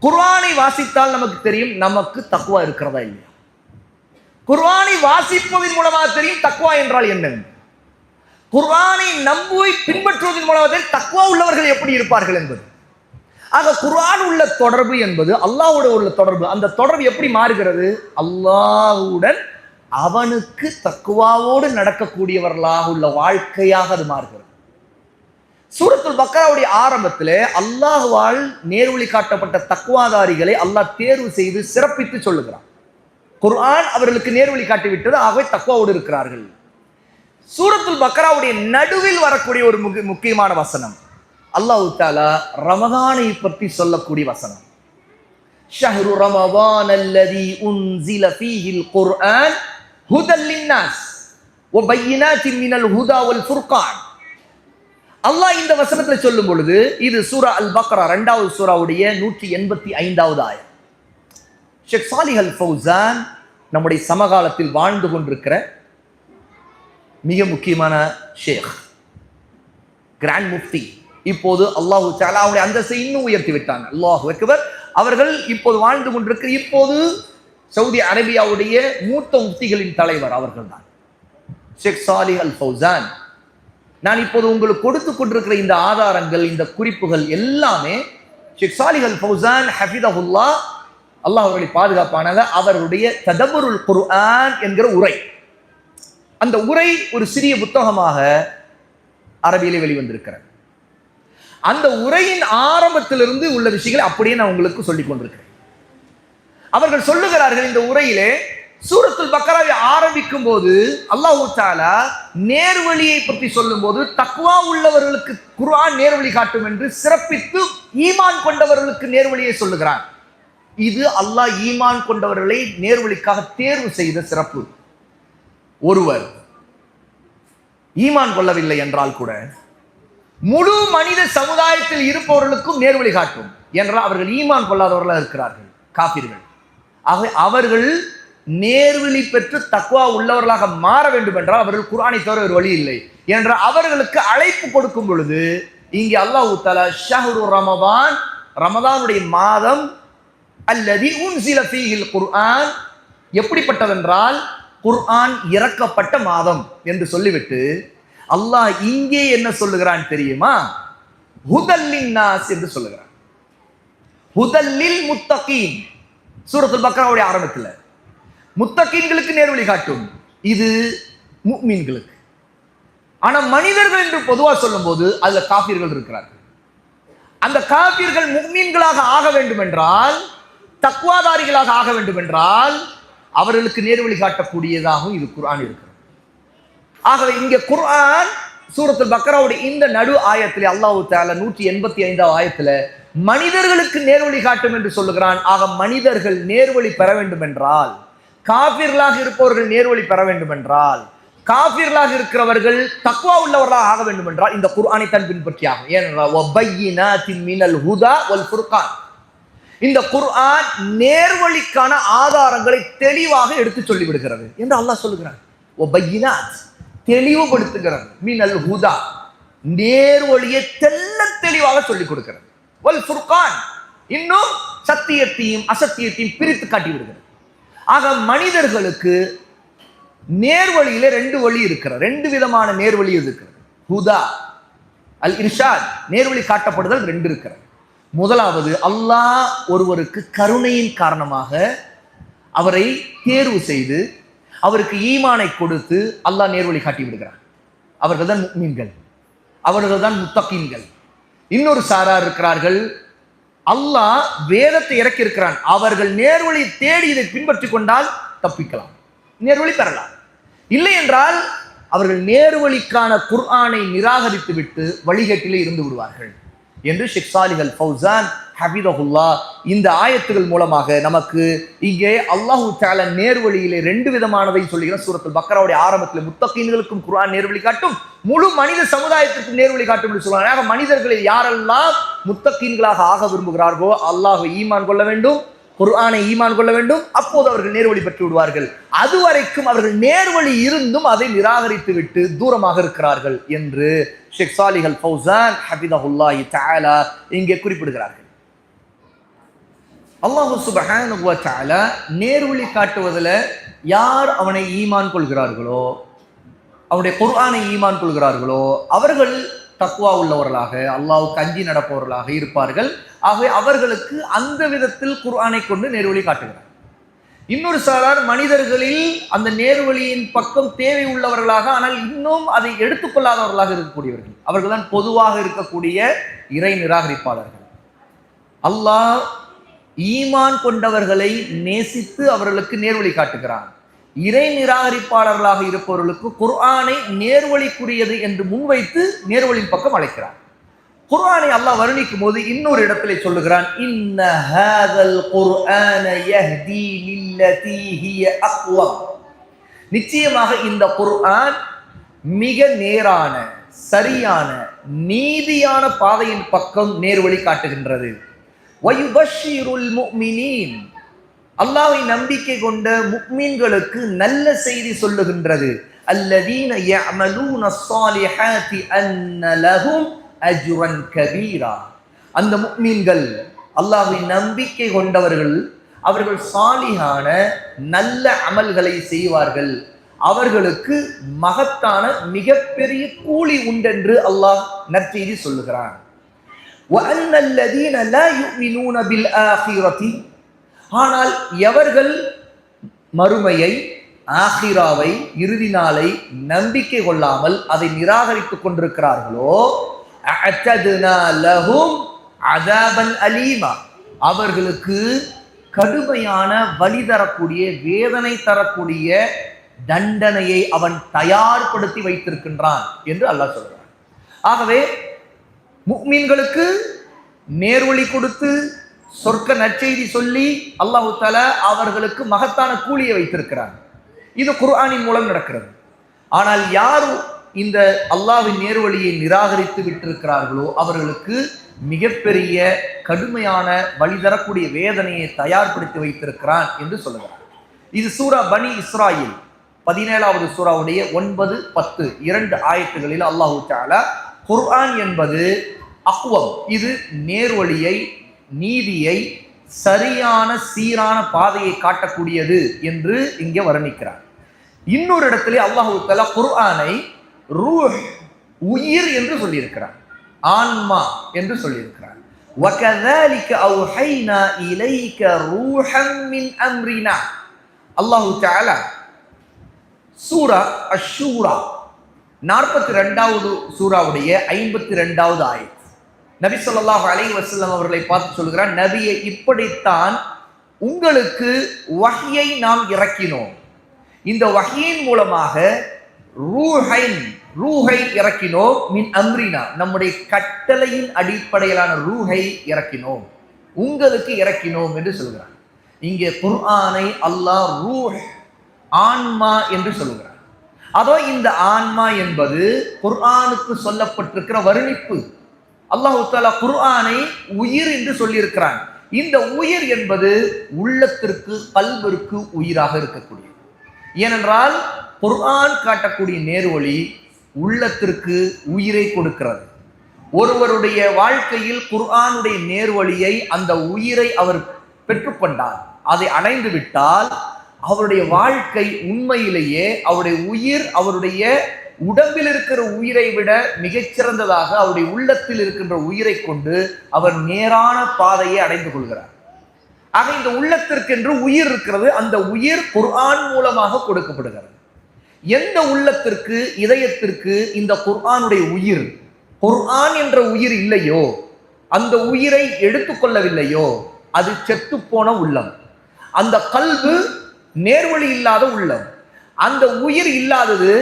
குர்ஆனை வாசித்தால் நமக்கு தெரியும் நமக்கு தக்வா இருக்கிறதா இல்லையா. குர்ஆனை வாசிப்பதன் மூலமாக தெரியும் தக்வா என்றால் என்ன. குர்ஆனை நம்புவை பின்பற்றுவதன் மூலமாக தக்வா உள்ளவர்கள் எப்படி இருப்பார்கள் என்பது. ஆக குர்ஆன் உள்ள தொடர்பு என்பது அல்லாஹ்வோட உள்ள தொடர்பு. அந்த தொடர்பு எப்படி மாறுகிறது? அல்லாஹ்வுடன் அவனுக்கு தக்வாவோடு நடக்கக்கூடியவர்களாக உள்ள வாழ்க்கையாக அது மாறுகிறது. சூரத்துல் பக்ராவுடைய ஆரம்பத்திலே அல்லாஹ்வால் நேர்வழி காட்டப்பட்ட தக்வாதாரிகளை அல்லாஹ் தேர்வு செய்து சிறப்பித்து சொல்லுகிறான். குர்ஆன் அவர்களுக்கு நேர்வழி காட்டிவிட்டது, ஆகவே தக்வாவோடு இருக்கிறார்கள். சூரத்துல் பக்ராவுடைய நடுவில் வரக்கூடிய ஒரு முக்கியமான வசனம் அல்லாஹ் தஆலா ரமதானை பற்றி சொல்லக்கூடிய வசனம். ஷஹ்ரு ரமதான் அல்லதி உன்ஸில ஃபீஹில் குர்ஆன் ஹுதல் லின்னாஸ் வ பையினாத்தின் மினல் ஹுதா வல் ஃபுர்கான். அல்லாஹ் இந்த வசனத்தில் சொல்லும் பொழுது, இது சூரா அல் பக்ரா 2வது சூராவுடைய 185வது ஆயத். ஷேக் சாலிஹ் அல் ஃபௌசான் நம்முடைய சமகாலத்தில் வாழ்ந்து கொண்டிருக்கிற மிக முக்கியமான ஷேக், கிராண்ட் முஃப்தி. இப்போது அல்லாஹ் தஆலா அவருடைய அந்தஸ்தை இன்னும் உயர்த்தி விட்டாங்க. அல்லாஹ் அக்பர். அவர்கள் இப்போது வாழ்ந்து கொண்டிருக்கிற, இப்போது சவுதி அரேபியாவுடைய மூத்த முஃப்திகளின் தலைவர் அவர்கள் தான் ஷேக் சாலிஹ் அல் ஃபௌசான். நான் இப்போது உங்களுக்கு கொடுத்து கொண்டிருக்கிற இந்த ஆதாரங்கள், இந்த குறிப்புகள் எல்லாமே ஷேக் சாலிஹ் அல் ஃபௌசான் ஹஃபிதஹுல்லாஹ், அல்லாஹ் அவர்களை பாதுகாப்பானாக, அவர்களுடைய ததப்புருல் குர்ஆன் என்கிற உரை. அந்த உரை ஒரு சிறிய புத்தகமாக அரபியிலே வெளிவந்திருக்கிறது. அந்த உரையின் ஆரம்பத்திலிருந்து உள்ள விஷயங்களை அப்படியே நான் உங்களுக்கு சொல்லிக் கொண்டிருக்கிறேன். அவர்கள் சொல்லுகிறார்கள் இந்த உரையிலே, சூரத்துல் பக்ராவை ஆரம்பிக்கும் போது அல்லாஹ் தஆலா நேர்வழியை பற்றி சொல்லும் போது தக்வா உள்ளவர்களுக்கு குர்ஆன் நேர்வழி காட்டும் என்று சிறப்பித்து ஈமான் கொண்டவர்களுக்கு நேர்வழியை சொல்லுகிறான். இது அல்லாஹ் ஈமான் கொண்டவர்களை நேர்வழிக்காக தேர்வு செய்த சிறப்பு. ஒருவர் ஈமான் கொள்ளவில்லை என்றால் கூட முழு மனித சமுதாயத்தில் இருப்பவர்களுக்கும் நேர்வழி காட்டும் என்றால் அவர்கள் ஈமான் கொள்ளாதவர்களாக இருக்கிறார்கள், காபிர்கள். ஆகவே அவர்கள் நேர்வழி பெற்று தக்வா உள்ளவர்களாக மாற வேண்டும் என்றால் அவர்கள் குர்ஆனை தவிர ஒரு வழி இல்லை என்ற அவர்களுக்கு அழைப்பு கொடுக்கும் பொழுது, இங்கே அல்லாஹ் தஆலா ஷஹ்ரு ரமதான், ரமதானுடைய மாதம், அல்லதி உன்ஸில ஃபீஹில் குர்ஆன், எப்படிப்பட்டதென்றால் குர்ஆன் இறக்கப்பட்ட மாதம் என்று சொல்லிவிட்டு அல்லாஹ் இங்கே என்ன சொல்லுகிறான் தெரியுமா? ஹுதல் லின்னாஸ் என்று சொல்லுகிறான். ஹுதல் லில் முத்தகீன். சூரத்துல் பக்ராவுடைய ஆரம்பத்தில் முத்தகீன்களுக்கு நேர்வழி காட்டும், இது முஃமின்களுக்கு. ஆனா மனிதர்கள் என்று பொதுவாக சொல்லும் போது அதுல காஃபிர்கள் இருக்கிறார்கள். அந்த காஃபிர்கள் முஃமின்களாக ஆக வேண்டும் என்றால் தக்வாதாரிகளாக ஆக வேண்டும் என்றால் அவர்களுக்கு நேர்வழி காட்டக்கூடியதாகவும் இது குர்ஆன் இருக்கிறது. ஆகவே இங்கே குர்ஆன் சூரத்துல் பக்ராவுடைய இந்த நடு ஆயத்திலே அல்லாஹ் தஆலா 185வது ஆயத்துல மனிதர்களுக்கு நேர்வழி காட்டும் என்று சொல்லுகிறான். ஆக மனிதர்கள் நேர்வழி பெற வேண்டும் என்றால், காபிர்களாக இருப்பவர்கள் நேர்வழி பெற வேண்டும் என்றால், காபிர்களாக இருக்கிறவர்கள் தக்வா உள்ளவர்களாக ஆக வேண்டும் என்றால் இந்த குர்ஆனை தான் பின்பற்றியாகும். ஏனென்றால் வபையினாத்தின் மினல் ஹுதா வல் ஃபுர்கான், இந்த குர்ஆன் நேர்வழிக்கான ஆதாரங்களை தெளிவாக எடுத்து சொல்லிவிடுகிறது என்று அல்லாஹ் சொல்லுகிறான். வபையினாத், தெளிவுபடுத்துகிறது. மினல் ஹுதா, நேர்வழியை தெளிவாக சொல்லிக் கொடுக்கிறது. வல் ஃபுர்கான், இன்னும் சத்தியத்தையும் அசத்தியத்தையும் பிரித்து காட்டி விடுகிறது. ஆக மனிதர்களுக்கு நேர்வழியில ரெண்டு வழி இருக்கிறது, ரெண்டு விதமான நேர்வழி இருக்கிறது. ஹுதா அல் இர்ஷாத், நேர்வழி காட்டப்படுதல் ரெண்டு இருக்கிறது. முதலாவது, அல்லாஹ் ஒருவருக்கு கருணையின் காரணமாக அவரை தேர்வு செய்து அவருக்கு ஈமானை கொடுத்து அல்லாஹ் நேர்வழி காட்டி விடுகிறார். அவர்கள் தான் முஃமின்கள், அவர்கள் தான் முத்தகீன்கள். இன்னொரு சாரார் இருக்கிறார்கள், அல்லாஹ் வேதத்தை இறக்கி இருக்கிறான், அவர்கள் நேர்வழி தேடி இதை பின்பற்றி கொண்டால் தப்பிக்கலாம், நேர்வழி பெறலாம். இல்லை என்றால் அவர்கள் நேர்வழிக்கான குர்ஆனை நிராகரித்து விட்டு வழிகேட்டிலே இருந்து விடுவார்கள் என்று ஷேக் சாலிஹ் அல் ஃபௌசான் ஹஃபிதஹுல்லாஹ் இந்த ஆயத்துகள் மூலமாக நமக்கு இங்கே அல்லாஹ் தஆலா நேர்வழியிலே ரெண்டு விதமானதை சொல்லுகிறார். சூரத்துல் பக்ராவுடைய ஆரம்பத்தில் முத்தகீன்களுக்கும் குர்ஆன் நேர்வழி காட்டும், முழு மனித சமுதாயத்திற்கும் நேர்வழி காட்டும் என்று சொல்றாங்க. மனிதர்களில் யாரெல்லாம் முத்தகீன்களாக ஆக விரும்புகிறார்களோ அல்லாஹ்வை ஈமான் கொள்ள வேண்டும், குர்ஆனை ஈமான் கொள்ள வேண்டும், அப்போது அவர்கள் நேர்வழி பெற்று விடுவார்கள். அதுவரைக்கும் அவர்கள் நேர்வழி இருந்தும் அதை நிராகரித்து விட்டு தூரமாக இருக்கிறார்கள் என்று ஷேக் சாலிஹ் அல் ஃபௌசான் ஹஃபிதஹுல்லாஹி தஆலா இங்கே குறிப்பிடுகிறார்கள். அல்லாஹ் சுப்ஹானஹு வ தஆலா நேர்வழி காட்டுவதில் யார் அவனை ஈமான் கொள்கிறார்களோ, அவனுடைய குர்ஆனை ஈமான் கொள்கிறார்களோ அவர்கள் தக்வா உள்ளவர்களாக, அல்லாஹ்வுக்கு அஞ்சி நடப்பவர்களாக இருப்பார்கள். ஆகவே அவர்களுக்கு அந்த விதத்தில் குர்ஆனை கொண்டு நேர்வழி காட்டுகிறார். இன்னொரு சாரார் மனிதர்களில் அந்த நேர்வழியின் பக்கம் தேவை உள்ளவர்களாக, ஆனால் இன்னும் அதை எடுத்துக்கொள்ளாதவர்களாக இருக்கக்கூடியவர்கள், அவர்கள் தான் பொதுவாக இருக்கக்கூடிய இறை நிராகரிப்பாளர்கள். அல்லாஹ் ஈமான் கொண்டவர்களை நேசித்து அவர்களுக்கு நேர்வழி காட்டுகிறான். இறை நிராகரிப்பாளர்களாக இருப்பவர்களுக்கு குர்ஆனை நேர்வழிக்குரியது என்று முன்வைத்து நேர்வழியின் பக்கம் அழைக்கிறான். குர்ஆனை அல்லாஹ் வர்ணிக்கும் போது இன்னொரு இடத்திலே சொல்லுகிறான், இன்ன ஹாதல் குர்ஆன யஹ்தி லில்லதி ஹிய அக்வம், நிச்சயமாக இந்த குர்ஆன் மிக நேரான, சரியான, நீதியான பாதையின் பக்கம் நேர்வழி காட்டுகின்றது. வயுபஷ்ஷிருல் முஃமினீன், அல்லாஹ்வை நம்பிக்கை கொண்ட முஃமின்களுக்கு நல்ல செய்தி சொல்லுகின்றது. அல்லதீன யஅமலூன ஸ்ஸாலிஹாத்தி அன்ன லஹும் அஜ்ரன் கபீரா, அந்த முஃமின்கள், அல்லாஹ்வை நம்பிக்கை கொண்டவர்கள், அவர்கள் சாலிஹான நல்ல அமல்களை செய்வார்கள், அவர்களுக்கு மகத்தான மிகப்பெரிய கூலி உண்டென்று அல்லாஹ் நற்செய்தி சொல்லுகிறான். وَأَنَّ الَّذِينَ لَا يُؤْمِنُونَ بِالْآخِرَةِ, ஆனால் எவர்கள் மறுமையை, ஆகிராவை, இறுதி நாளை நம்பிக்கை கொள்ளாமல் அதை நிராகரித்துக் கொண்டிருக்கிறார்களோ, அஅதத்னா லஹும் அஸாபன் அலீமா, அவர்களுக்கு கடுமையான வலி தரக்கூடிய, வேதனை தரக்கூடிய தண்டனையை அவன் தயார்படுத்தி வைத்திருக்கின்றான் என்று அல்லாஹ் சொல்கிறான். ஆகவே முஃமின்களுக்கு நேர்வழி கொடுத்து சொர்க்க நற்செய்தி சொல்லி அல்லாஹ் தஆலா அவர்களுக்கு மகத்தான கூலியை வைத்திருக்கிறான். இது குர்ஆனின் மூலம் நடக்கிறது. ஆனால் யார் இந்த அல்லாஹ்வின் நேர்வழியை நிராகரித்து விட்டிருக்கிறார்களோ அவர்களுக்கு மிகப்பெரிய கடுமையான வழி தரக்கூடிய வேதனையை தயார்படுத்தி வைத்திருக்கிறான் என்று சொல்லுகிறார். இது சூரா பனி இஸ்ராயில் 17வது சூராவுடைய 9, 10 2 ஆயத்துகளில் அல்லாஹ் தஆலா குர்ஆன் என்பது அக்வம், இது நேர்வழியை, நீதியை, சரியான சீரான பாதையை காட்டக்கூடியது என்று இங்கே வர்ணிக்கிறார். இன்னொரு இடத்திலே அல்லாஹ் தஆலா குர்ஆனை ரூஹ், உயிர் என்று சொல்லியிருக்கிறார், ஆன்மா என்று சொல்லியிருக்கிறார். وَكَذَلِكَ أَوْحَيْنَا إِلَيْكَ رُوحًا مِنْ أَمْرِنَا, அல்லாஹ் தஆலா சூரா அஷ்-ஷூரா 42வது சூராவுடைய 52வது ஆயத், நபி ஸல்லல்லாஹு அலைஹி வஸல்லம் அவர்களை பார்த்து சொல்கிறார், நபியை இப்படித்தான் உங்களுக்கு வஹ்யை நாம் இறக்கினோம். இந்த வஹ்யின் மூலமாக ரூஹை இறக்கினோம். மின் அம்ரினா, நம்முடைய கட்டளையின் அடிப்படையிலான ரூஹை இறக்கினோம், உங்களுக்கு இறக்கினோம் என்று சொல்கிறார். இங்கே குர்ஆனை அல்லாஹ் ரூஹ், ஆன்மா என்று சொல்கிறார். அதோ இந்த ஆன்மா என்பது குர்ஆனுக்கு சொல்லப்பட்டிருக்கிற வர்ணிப்பு. அல்லாஹ் தஆலா குர்ஆனை உயிர் என்று சொல்லியிருக்கிறான். இந்த உயிர் என்பது உள்ளத்திற்கு, கல்பிற்கு உயிராக இருக்கக்கூடியது. ஏனென்றால் குர்ஆன் காட்டக்கூடிய நேர்வழி உள்ளத்திற்கு உயிரை கொடுக்கிறது. ஒருவருடைய வாழ்க்கையில் குர்ஆனுடைய நேர்வழியை, அந்த உயிரை அவர் பெற்றுக்கொண்டார், அதை அடைந்து விட்டால் அவருடைய வாழ்க்கை உண்மையிலேயே அவருடைய உயிர் அவருடைய உடம்பில் இருக்கிற உயிரை விட மிகச்சிறந்ததாக அவருடைய உள்ளத்தில் இருக்கின்ற உயிரை கொண்டு அவர் நேரான பாதையை அடைந்து கொள்கிறார். ஆக இந்த உள்ளத்திற்கென்று உயிர் இருக்கிறது. அந்த உயிர் குர்ஆன் மூலமாக கொடுக்கப்படுகிறது. எந்த உள்ளத்திற்கு, இதயத்திற்கு இந்த குர்ஆனுடைய உயிர், குர்ஆன் என்ற உயிர் இல்லையோ, அந்த உயிரை எடுத்துக்கொள்ளவில்லையோ, அது செத்துப்போன உள்ளம். அந்த கல்பு நேர்வழி இல்லாத உள்ளம். அந்த உயிர் இல்லாதது,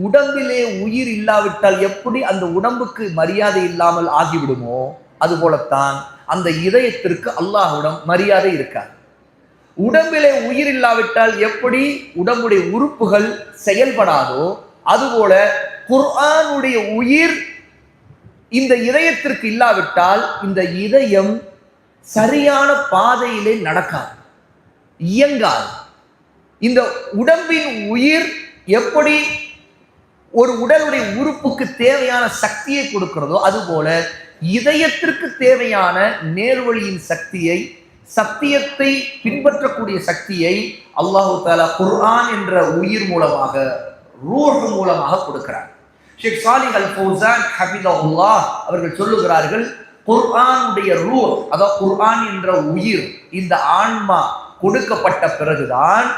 உடம்பிலே உயிர் இல்லாவிட்டால் எப்படி அந்த உடம்புக்கு மரியாதை இல்லாமல் ஆகிவிடுமோ, அதுபோலத்தான் அந்த இதயத்திற்கு அல்லாஹ்விடம் மரியாதை இருக்காது. உடம்பிலே உயிர் இல்லாவிட்டால் எப்படி உடம்புடைய உறுப்புகள் செயல்படாதோ, அதுபோல குர்ஆனுடைய உயிர் இந்த இதயத்திற்கு இல்லாவிட்டால் இந்த இதயம் சரியான பாதையிலே நடக்காது, இயங்காது. இந்த உடம்பின் உயிர் எப்படி ஒரு உடலுடைய உறுப்புக்கு தேவையான சக்தியை கொடுக்கிறதோ, அதுபோல இதயத்திற்கு தேவையான நேர்வழியின் சக்தியை, சத்தியத்தை பின்பற்றக்கூடிய சக்தியை அல்லாஹு தஆலா குர்ஆன் என்ற உயிர் மூலமாக, ரூஹ் மூலமாக கொடுக்கிறார். ஷேக் சாலிஹ் அல் ஃபௌசான் ஹஃபிதஹுல்லாஹ் அவர்கள் சொல்லுகிறார்கள், குர்ஆனுடைய ரூஹ், அதாவது குர்ஆன் என்ற உயிர், இந்த ஆன்மா கொடுக்கப்பட்ட பிறகுதான்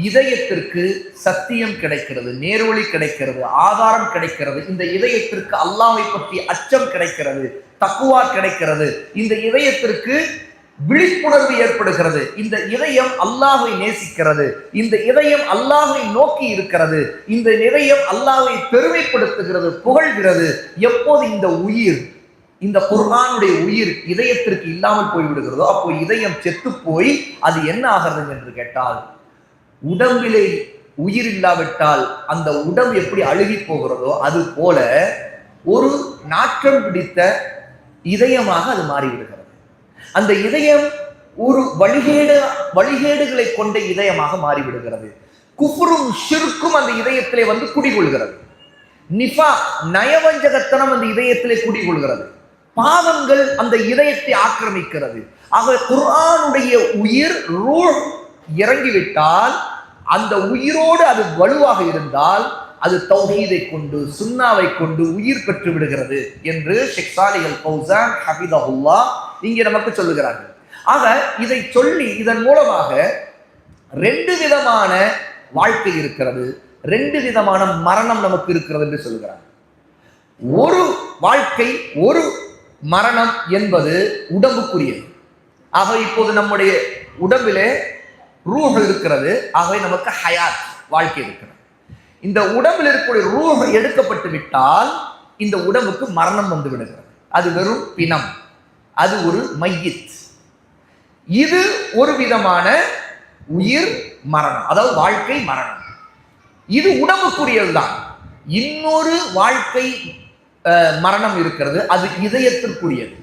இதயத்திற்கு சத்தியம் கிடைக்கிறது, நேர்வழி கிடைக்கிறது, ஆதாரம் கிடைக்கிறது. இந்த இதயத்திற்கு அல்லாஹ்வை பற்றி அச்சம் கிடைக்கிறது, தக்வா கிடைக்கிறது. இந்த இதயத்திற்கு விழிப்புணர்வு ஏற்படுகிறது. இந்த இதயம் அல்லாஹ்வை நேசிக்கிறது. இந்த இதயம் அல்லாஹ்வை நோக்கி இருக்கிறது. இந்த இதயம் அல்லாஹ்வை பெருமைப்படுத்துகிறது, புகழ்கிறது. எப்போது இந்த உயிர், இந்த குர்ஆனுடைய உயிர் இதயத்திற்கு இல்லாமல் போய்விடுகிறதோ, அப்போ இதயம் செத்து போய் அது என்ன ஆகிறது என்று கேட்டால், உடம்பிலே உயிர் இல்லாவிட்டால் அந்த உடம்பு எப்படி அழுகி போகிறதோ அது போல ஒரு நாற்றம் பிடித்த இதயமாக அது மாறிவிடுகிறது. அந்த இதயம் ஒரு வழிகேடுகளை கொண்ட இதயமாக மாறிவிடுகிறது. குஃப்ரும் ஷிர்க்கும் அந்த இதயத்திலே வந்து குடிகொள்கிறது. நிஃபா, நயவஞ்சகத்தனம் அந்த இதயத்திலே குடிகொள்கிறது. பாவங்கள் அந்த இதயத்தை ஆக்கிரமிக்கிறது. ஆக குர்ஆனுடைய உயிர் ரூஹ் இறங்கிவிட்டால், அந்த உயிரோடு அது வலுவாக இருந்தால், அது தௌஹீதை கொண்டு, சுன்னாவை கொண்டு உயிர் பெற்று விடுகிறது என்று ஷேக் சாலிஹ் அல் ஃபௌசான் ஹஃபிதஹுல்லாஹ் இங்கே நமக்கு சொல்லுகிறார்கள். ஆக இதை சொல்லி இதன் மூலமாக ரெண்டு விதமான வாழ்க்கை இருக்கிறது, ரெண்டு விதமான மரணம் நமக்கு இருக்கிறது என்று சொல்கிறார். ஒரு வாழ்க்கை, ஒரு மரணம் என்பது உடம்புக்குரியது. ஆக இப்போது நம்முடைய உடம்பிலே ரூஹ் இருக்கிறது. ஆகவே நமக்கு ஹயாத், வாழ்க்கை இருக்கிறது. இந்த உடம்பில் இருக்கக்கூடிய ரூஹ் எடுக்கப்பட்டு விட்டால் இந்த உடம்புக்கு மரணம் வந்து விடுகிறது. அது வெறும் பிணம், அது ஒரு மையித். இது ஒரு விதமான உயிர் மரணம், அதாவது வாழ்க்கை மரணம். இது உடம்புக்குரியதுதான். இன்னொரு வாழ்க்கை மரணம் இருக்கிறது, அது இதயத்திற்குரியது.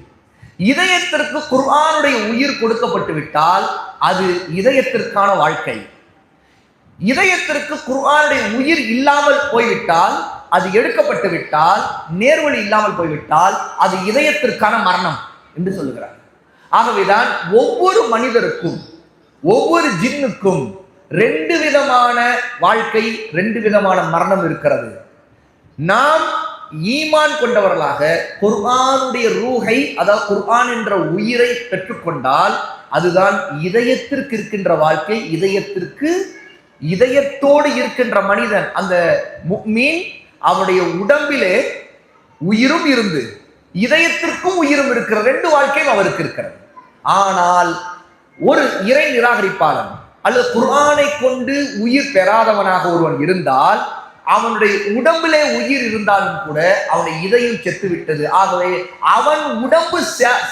இதயத்திற்கு குர்ஆனுடைய உயிர் கொடுக்கப்பட்டு விட்டால் அது இதயத்திற்கான வாழ்க்கை. இதயத்திற்கு குர்ஆனுடைய உயிர் இல்லாமல் போய்விட்டால், அது எடுக்கப்பட்டு விட்டால், நேர்வழி இல்லாமல் போய்விட்டால் அது இதயத்திற்கான மரணம் என்று சொல்லுகிறார். ஆகவேதான் ஒவ்வொரு மனிதருக்கும், ஒவ்வொரு ஜின்னுக்கும் ரெண்டு விதமான வாழ்க்கை, ரெண்டு விதமான மரணம் இருக்கிறது. நாம் ஈமான் கொண்டவர்களாக குர்ஆனுடைய ரூஹை, அதாவது குர்ஆன் என்ற உயிரை பெற்றுக்கொண்டால் அதுதான் இதயத்திற்கு இருக்கின்ற வாழ்க்கை. இதயத்தோடு இருக்கின்ற மனிதன், அந்த முஃமின், அவருடைய உடம்பிலே உயிரும் இருந்து இதயத்திற்கும் உயிரும் இருக்கிற ரெண்டு வாழ்க்கையும் அவருக்கு இருக்கிறது. ஆனால் ஒரு இறை நிராகரிப்பாளன் அல்லது குர்ஆனை கொண்டு உயிர் பெறாதவனாக ஒருவன் இருந்தால் அவனுடைய உடம்பிலே உயிர் இருந்தாலும் கூட அவனுடைய இதயம் செத்து விட்டது. ஆகவே அவன் உடம்பு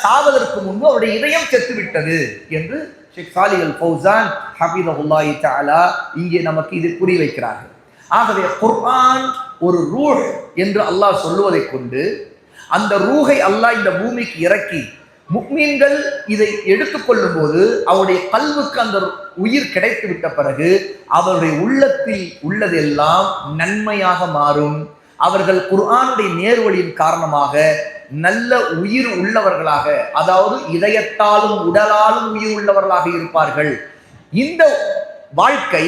சாவதற்கு முன்பு அவருடைய இதயம் செத்து விட்டது என்று ஷேக் சாலிஹ் அல் ஃபௌசான் ஹஃபிதஹுல்லாஹி தஆலா இங்கே நமக்கு இது புரிய வைக்கிறார்கள். ஆகவே குர்ஆன் ஒரு ரூஹ் என்று அல்லாஹ் சொல்லுவதை கொண்டு அந்த ரூஹை அல்லாஹ் இந்த பூமிக்கு இறக்கி முஃமின்கள் இதை எடுத்துக்கொள்ளும் போது அவருடைய கல்வுக்கு அந்த உயிர் கிடைத்து விட்ட பிறகு அவருடைய உள்ளத்தில் உள்ளதெல்லாம் நன்மையாக மாறும். அவர்கள் குர்ஆனுடைய நேர்வழியின் காரணமாக நல்ல உயிர் உள்ளவர்களாக, அதாவது இதயத்தாலும் உடலாலும் உயிர் உள்ளவர்களாக இருப்பார்கள். இந்த வாழ்க்கை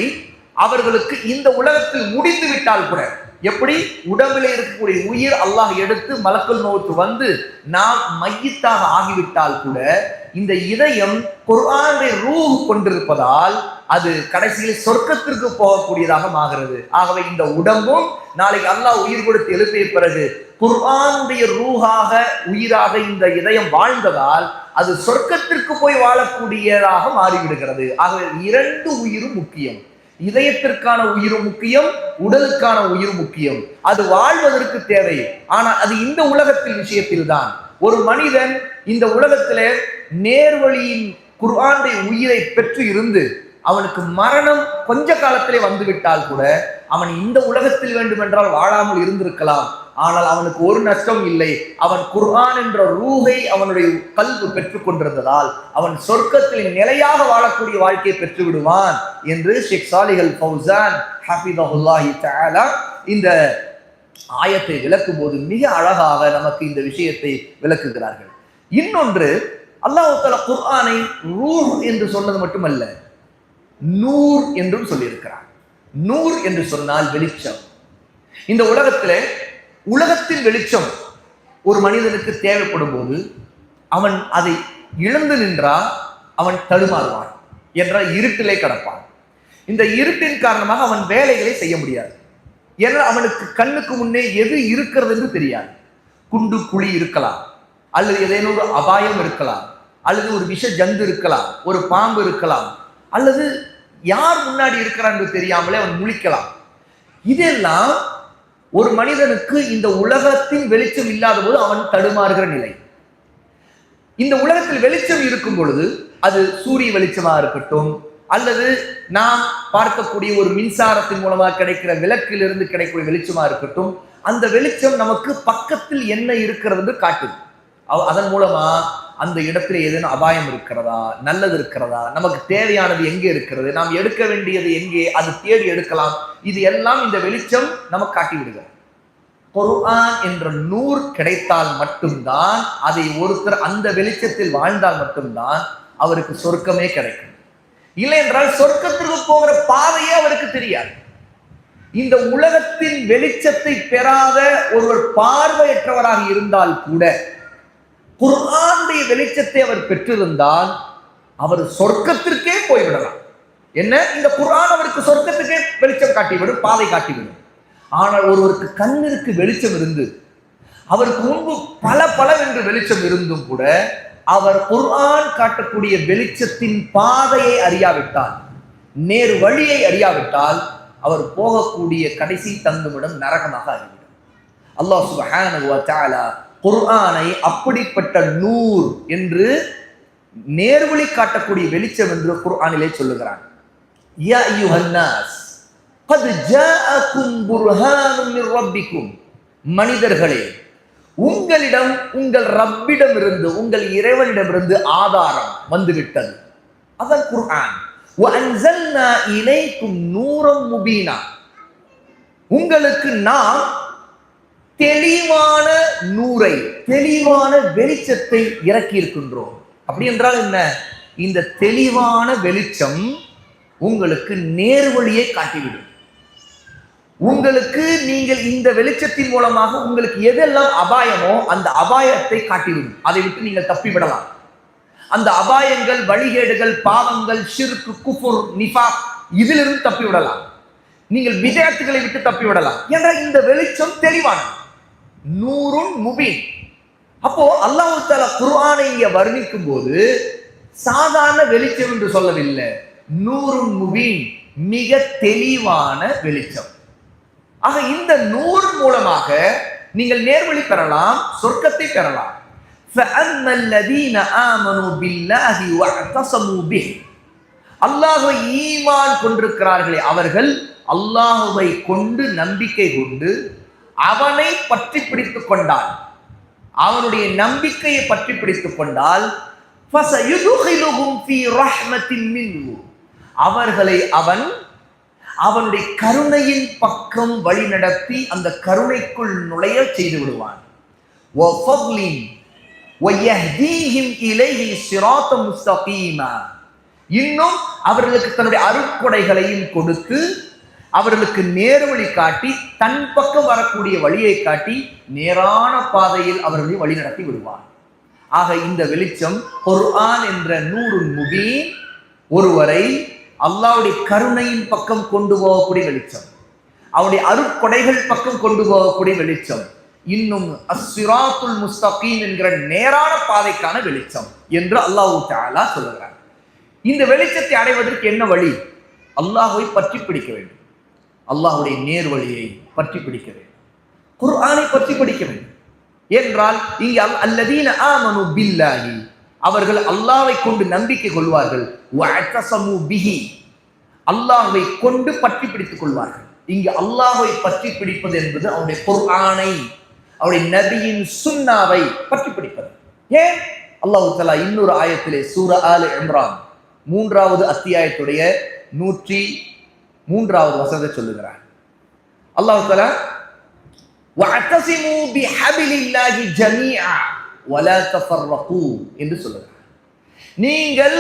அவர்களுக்கு இந்த உலகத்தில் முடிந்து விட்டால் கூட, எப்படி உடம்பிலே இருக்கக்கூடிய உயிர் அல்லாஹ் எடுத்து மலக்குல் மௌத் வந்து நாம் மையத்தாக ஆகிவிட்டால் கூட இந்த இதயம் குர்ஆனுடைய ரூஹ் கொண்டிருப்பதால் அது கடைசியில் சொர்க்கத்திற்கு போகக்கூடியதாக ஆகிறது. ஆகவே இந்த உடம்பும் நாளைக்கு அல்லாஹ் உயிர் கொடுத்து எழுப்பிய பிறகு குர்ஆனுடைய ரூஹாக உயிராக இந்த இதயம் வாழ்ந்ததால் அது சொர்க்கத்திற்கு போய் வாழக்கூடியதாக மாறிவிடுகிறது. ஆகவே இரண்டு உயிரும் முக்கியம். இதயத்திற்கான உயிரும் முக்கியம், உடலுக்கான உயிர் முக்கியம். அது வாழ்வதற்கு தேவை. ஆனால் அது இந்த உலகத்தில் விஷயத்தில் தான். ஒரு மனிதன் இந்த உலகத்திலே நேர்வழியின் குர்ஆனுடைய உயிரை பெற்று இருந்து அவனுக்கு மரணம் கொஞ்ச காலத்திலே வந்துவிட்டால் கூட அவன் இந்த உலகத்தில் வேண்டுமென்றால் வாழாமல் இருந்திருக்கலாம். ஆனால் அவனுக்கு ஒரு நஷ்டம் இல்லை. அவன் குர்ஆன் என்ற ரூஹை அவனுடைய கல்வி பெற்றுக் கொண்டிருந்ததால் அவன் சொர்க்கத்தில் நிலையாக வாழக்கூடிய வாழ்க்கையை பெற்று விடுவான் என்று ஷேக் சாலிஹ் அல் ஃபௌசான் ஹஃபிதஹுல்லாஹி தஆலா இந்த ஆயத்தை விளக்கும் போது மிக அழகாக நமக்கு இந்த விஷயத்தை விளக்குகிறார்கள். இன்னொன்று, அல்லாஹ் தஆலா குர்ஆனை ரூஹ் என்று சொன்னது மட்டுமல்ல, நூர் என்றும் சொல்லியிருக்கிறார். நூர் என்று சொன்னால் வெளிச்சம். இந்த உலகத்தின் வெளிச்சம் ஒரு மனிதனுக்கு தேவைப்படும் போது அவன் அதை இழந்து நின்றால் அவன் தடுமாறுவான் என்ற இருட்டிலே கடப்பான். இந்த இருட்டின் காரணமாக அவன் வேலைகளை செய்ய முடியாது. ஏன்னா அவனுக்கு கண்ணுக்கு முன்னே எது இருக்கிறது என்று தெரியாது. குண்டு குழி இருக்கலாம், அல்லது ஏதேனும் ஒரு அபாயம் இருக்கலாம், அல்லது ஒரு விஷ ஜந்து இருக்கலாம், ஒரு பாம்பு இருக்கலாம், அல்லது யார் முன்னாடி இருக்கிறான் என்று தெரியாமலே அவன் முழிக்கலாம். இதெல்லாம் ஒரு மனிதனுக்கு இந்த உலகத்தின் வெளிச்சம் இல்லாத போது அவன் தடுமாறுகிற நிலை. இந்த உலகத்தில் வெளிச்சம் இருக்கும் பொழுது அது சூரிய வெளிச்சமா இருக்கட்டும், அல்லது நாம் பார்க்கக்கூடிய ஒரு மின்சாரத்தின் மூலமாக கிடைக்கிற விளக்கிலிருந்து கிடைக்கக்கூடிய வெளிச்சமா இருக்கட்டும், அந்த வெளிச்சம் நமக்கு பக்கத்தில் என்ன இருக்கிறது என்று காட்டுது. அதன் மூலமா அந்த இடத்துல ஏதேனும் அபாயம் இருக்கிறதா, நல்லது இருக்கிறதா, நமக்கு தேவையானது எங்கே இருக்கிறது, நாம் எடுக்க வேண்டியது எங்கே, அது தேடி எடுக்கலாம். இது எல்லாம் இந்த வெளிச்சம் நமக்கு காட்டி விடுகிறது. குர்ஆன் என்ற நூர் கிடைத்தால் மட்டும்தான், அதை ஒருத்தர் அந்த வெளிச்சத்தில் வாழ்ந்தால் மட்டும்தான் அவருக்கு சொர்க்கமே கிடைக்கும். இல்லை என்றால் சொர்க்கத்திற்கு போகிற பாதையே அவருக்கு தெரியாது. இந்த உலகத்தின் வெளிச்சத்தை பெறாத ஒருவர் பார்வையற்றவராக இருந்தால் கூட குர்ஆனுடைய வெளிச்சத்தை அவர் பெற்றிருந்தால் அவர் சொர்க்கத்திற்கே போய்விடலாம். என்ன, இந்த குர்ஆன் அவருக்கு சொர்க்கத்துக்கே வெளிச்சம் காட்டிவிடும், பாதை காட்டிவிடும். ஆனால் ஒருவருக்கு கண்ணிற்கு வெளிச்சம் இருந்து அவருக்கு முன்பு பல வெளிச்சம் இருந்தும் கூட அவர் குர்ஆன் காட்டக்கூடிய வெளிச்சத்தின் பாதையை அறியாவிட்டால், நேர் வழியை அறியாவிட்டால் அவர் போகக்கூடிய கடைசி தங்குமிடம் நரகமாக அறிவிடும். அல்லாஹ் சுப்ஹானஹு வ தஆலா குர்ஆனை அப்படிப்பட்ட நூர் என்று நேர்வழி காட்டக்கூடிய வெளிச்சம் என்று குர்ஆனிலே சொல்லுகிறான். யா அய்யுஹன் நாஸ் கத் ஜாஅக்கும் புர்ஹானும் மிர் ரப்பிக்கும், மனிதர்களே உங்களிடம் உங்கள் ரப்பிடமிருந்து உங்கள் இறைவனிடமிருந்து ஆதாரம் வந்துவிட்டது. அதான் குர்ஆன். வ அன்ஸல்னா இலைக்கும் நூரம் முபீனா, உங்களுக்கு நாம் தெளிவான நூரை, தெளிவான வெளிச்சத்தை இறக்கி இருக்கின்றோம். அப்படி என்றால் என்ன? இந்த தெளிவான வெளிச்சம் உங்களுக்கு நேர்வழியை காட்டிவிடும். உங்களுக்கு நீங்கள் இந்த வெளிச்சத்தின் மூலமாக உங்களுக்கு எதெல்லாம் அபாயமோ அந்த அபாயத்தை காட்டிவிடும். அதை விட்டு நீங்கள் தப்பிவிடலாம். அந்த அபாயங்கள், வழிகேடுகள், பாவங்கள், ஷிர்க், குஃபுர், நிஃபாக், இதிலிருந்து தப்பிவிடலாம். நீங்கள் விதயத்துகளை விட்டு தப்பிவிடலாம் என்ற இந்த வெளிச்சம் தெளிவானது, நூறுன் முபீன். அப்போ அல்லாஹ் தஆலா குர்ஆனை இங்கே வர்ணிக்கும் போது சாதாரண வெளிச்சம் என்று சொல்லவில்லை, நூறுன் முபீன், மிக தெளிவான வெளிச்சம். ஆக இந்த நூறு மூலமாக நீங்கள் நேர்வழி பெறலாம், சொர்க்கத்தை பெறலாம். فَأَمَّا الَّذِينَ آمَنُوا بِاللَّهِ وَاعْتَصَمُوا بِهِ, அல்லாஹ்வை ஈமான் கொண்டிருக்கிறார்களே அவர்கள் அல்லாஹ்வை கொண்டு நம்பிக்கை கொண்டு அவனை பற்றி பிடித்துக் கொண்டால், அவனுடைய நம்பிக்கையை பற்றி பிடித்துக் கொண்டால், فَسَيُدْخِلُهُمْ فِي رَحْمَةٍ مِّنْهُ, அவர்களை அவனுடைய கருணையின் பக்கம் வழி நடத்தி அந்த கருணைக்குள் நுழைய செய்து விடுவான். وَفَضْلٍ وَيَهْدِيهِمْ إِلَيْهِ صِرَاطًا مُسْتَقِيمًا, இன்னும் அவர்களுக்கு தன்னுடைய அருட்கொடைகளையும் கொடுத்து அவர்களுக்கு நேர்வழி காட்டி தன் பக்கம் வரக்கூடிய வழியை காட்டி நேரான பாதையில் அவர்களை வழி நடத்தி விடுவார். ஆக இந்த வெளிச்சம் குர்ஆன் என்ற நூறுன் முபீன் ஒருவரை அல்லாஹ்வுடைய கருணையின் பக்கம் கொண்டு போகக்கூடிய வெளிச்சம், அவருடைய அருட்கொடைகள் பக்கம் கொண்டு போகக்கூடிய வெளிச்சம், இன்னும் அஸ்ஸிராத்துல் முஸ்தகீம் என்கிற நேரான பாதைக்கான வெளிச்சம் என்று அல்லாஹ் தஆலா சொல்கிறார். இந்த வெளிச்சத்தை அடைவதற்கு என்ன வழி? அல்லாஹ்வை பற்றி பிடிக்க வேண்டும், அல்லாஹ்வுடைய நேர்வழியை பற்றி பிடிக்க வேண்டும், குர்ஆனை பற்றி படிக்க வேண்டும். என்றால் இங்கே அல்லதீன ஆமனு பில்லாஹி, அவர்கள் அல்லாஹ்வை கொண்டு நம்பிக்கை கொள்வார்கள், வஅதஸமு பிஹி, அல்லாஹ்வை கொண்டு பற்றி பிடித்துக் கொள்வார்கள். இங்கு அல்லாஹ்வை பற்றி பிடிப்பது என்பது அவருடைய குர்ஆனை, அவருடைய நபியின் சுன்னாவை பற்றி பிடிப்பது. ஏன்? அல்லாஹ் தஆலா இன்னொரு ஆயத்திலே சூரா ஆல் இம்ரான் 3வது அத்தியாயத்துடைய 103வது வசனத்தை சொல்லுகிறார். அல்லாஹ் தஆலா வஅதஸிமு பிஹபிலில்லாஹி ஜமீஆ வலா தஃபர்ரகு என்று சொல்லுகிறார். நீங்கள்